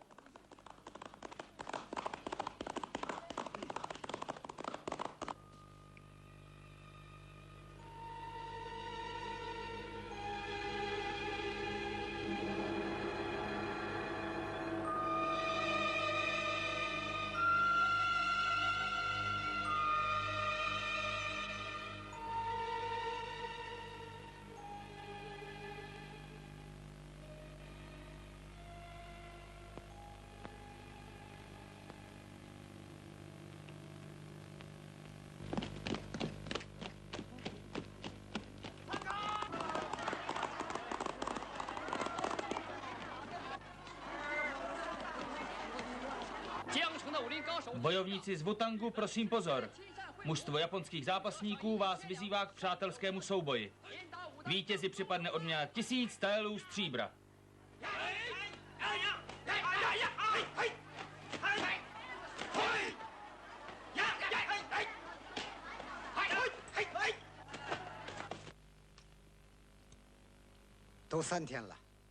Bojovníci z Wutangu, prosím pozor. Mužstvo japonských zápasníků vás vyzývá k přátelskému souboji. Vítězi připadne odměna 1000 taelů stříbra.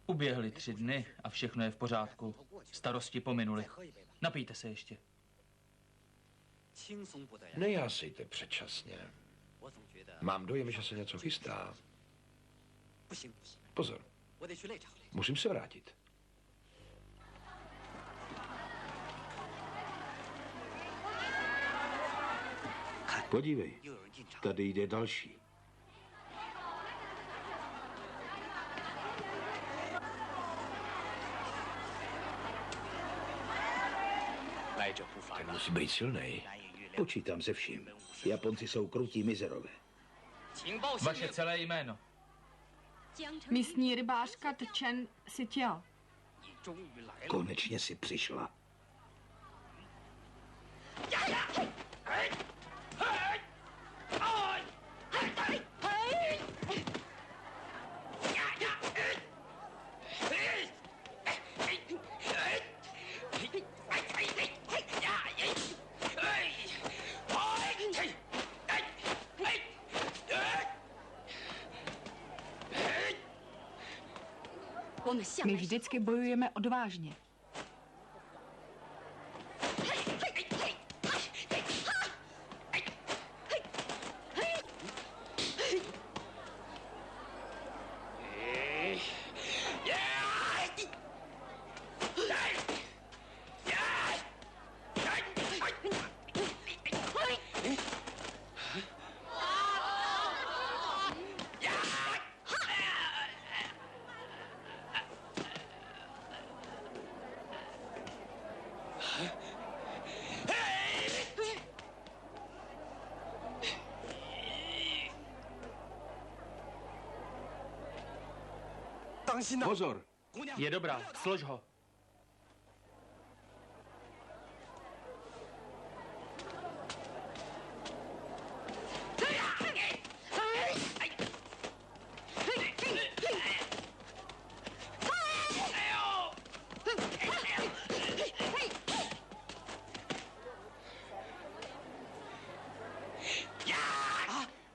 Uběhly 3 dny a všechno je v pořádku. Starosti pominuly. Napijte se ještě. Nejásejte předčasně. Mám dojem, že se něco chystá. Pozor. Musím se vrátit. Podívej, tady jde další. Ten musí být silnej. Počítám se vším. Japonci jsou krutí mizerové. Vaše celé jméno. Místní rybářka Chen Sitiao. Konečně si přišla. My vždycky bojujeme odvážně. Pozor! Je dobrá, slož ho.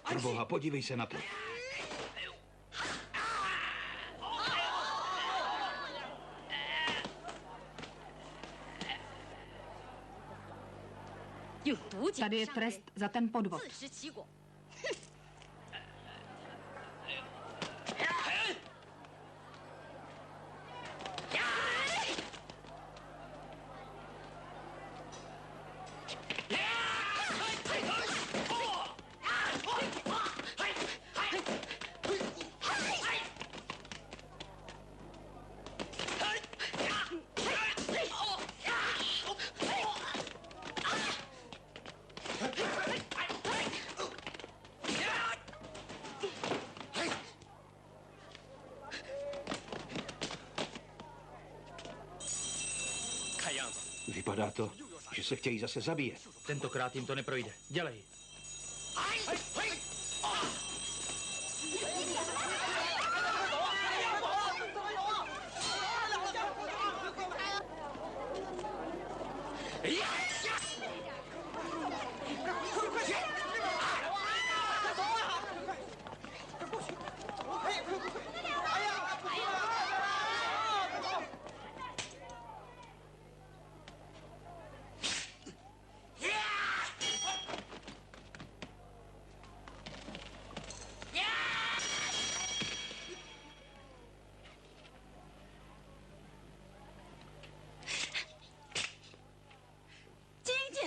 Proboha, podívej se na to. Tady je trest za ten podvod. Vypadá to, že se chtějí zase zabíjet. Tentokrát jim to neprojde. Dělej.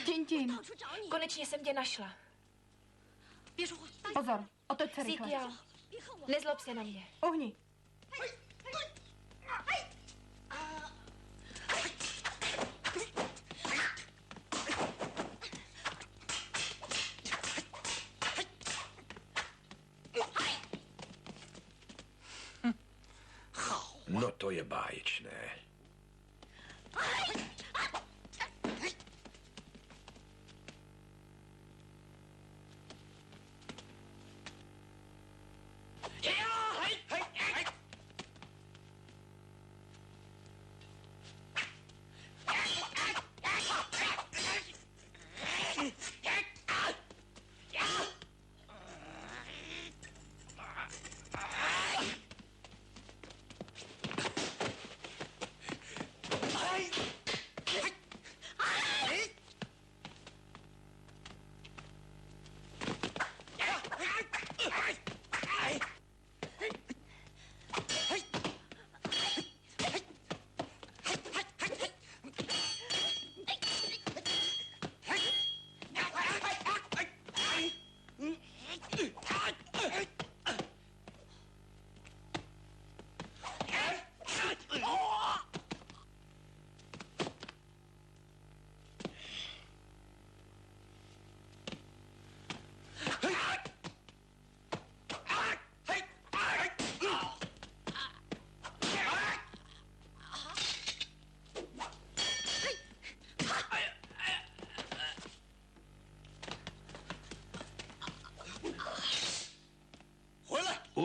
Tintin, Konečně jsem tě našla. pozor, otoč se rychle. Sitiao, nezlob se na mě. Ohni. No to je báječné.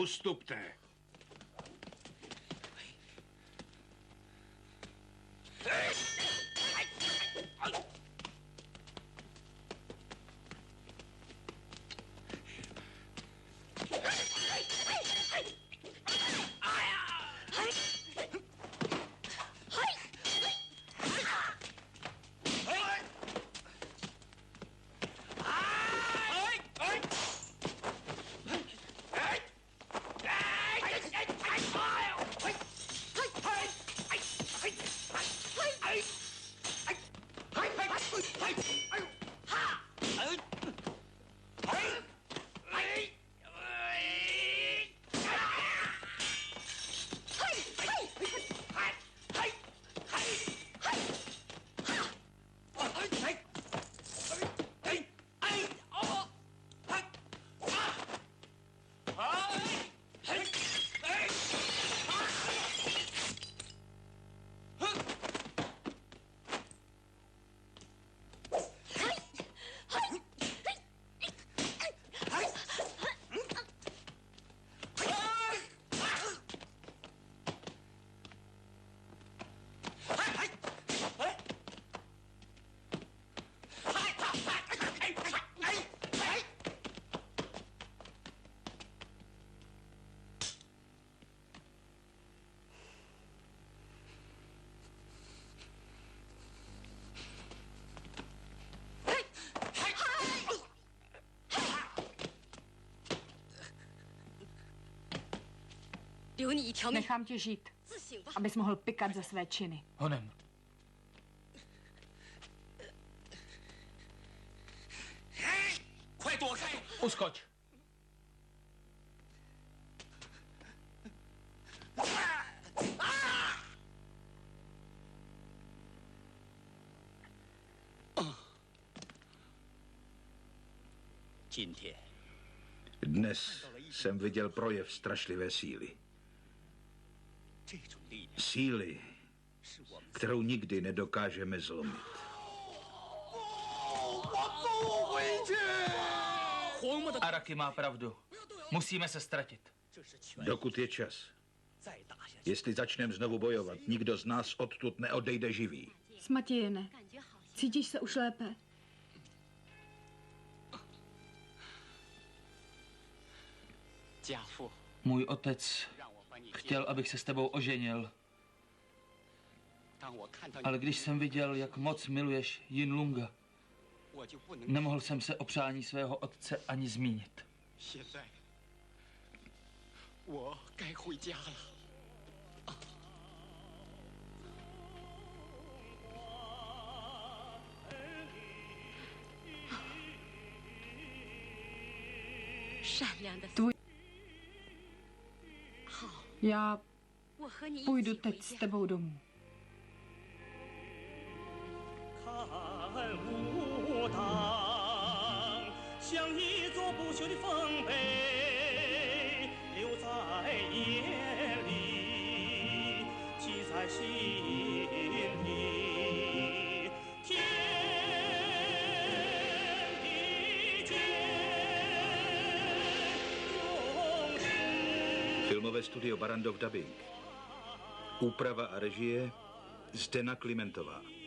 Ustupte. Nechám tě žít, abys mohl pikat za své činy. Honem. Uskoč. Dnes jsem viděl projev strašlivé síly. Síly, kterou nikdy nedokážeme zlomit. Araki má pravdu. Musíme se ztratit. Dokud je čas. Jestli začneme znovu bojovat, nikdo z nás odtud neodejde živý. Smatějene, cítíš se už lépe? Můj otec chtěl, abych se s tebou oženil. Ale když jsem viděl, jak moc miluješ Jinlunga, nemohl jsem se o přání svého otce ani zmínit. Já půjdu teď s tebou domů. Filmové studio Barrandov Dubbing. Úprava a režie Zdena Klimentová.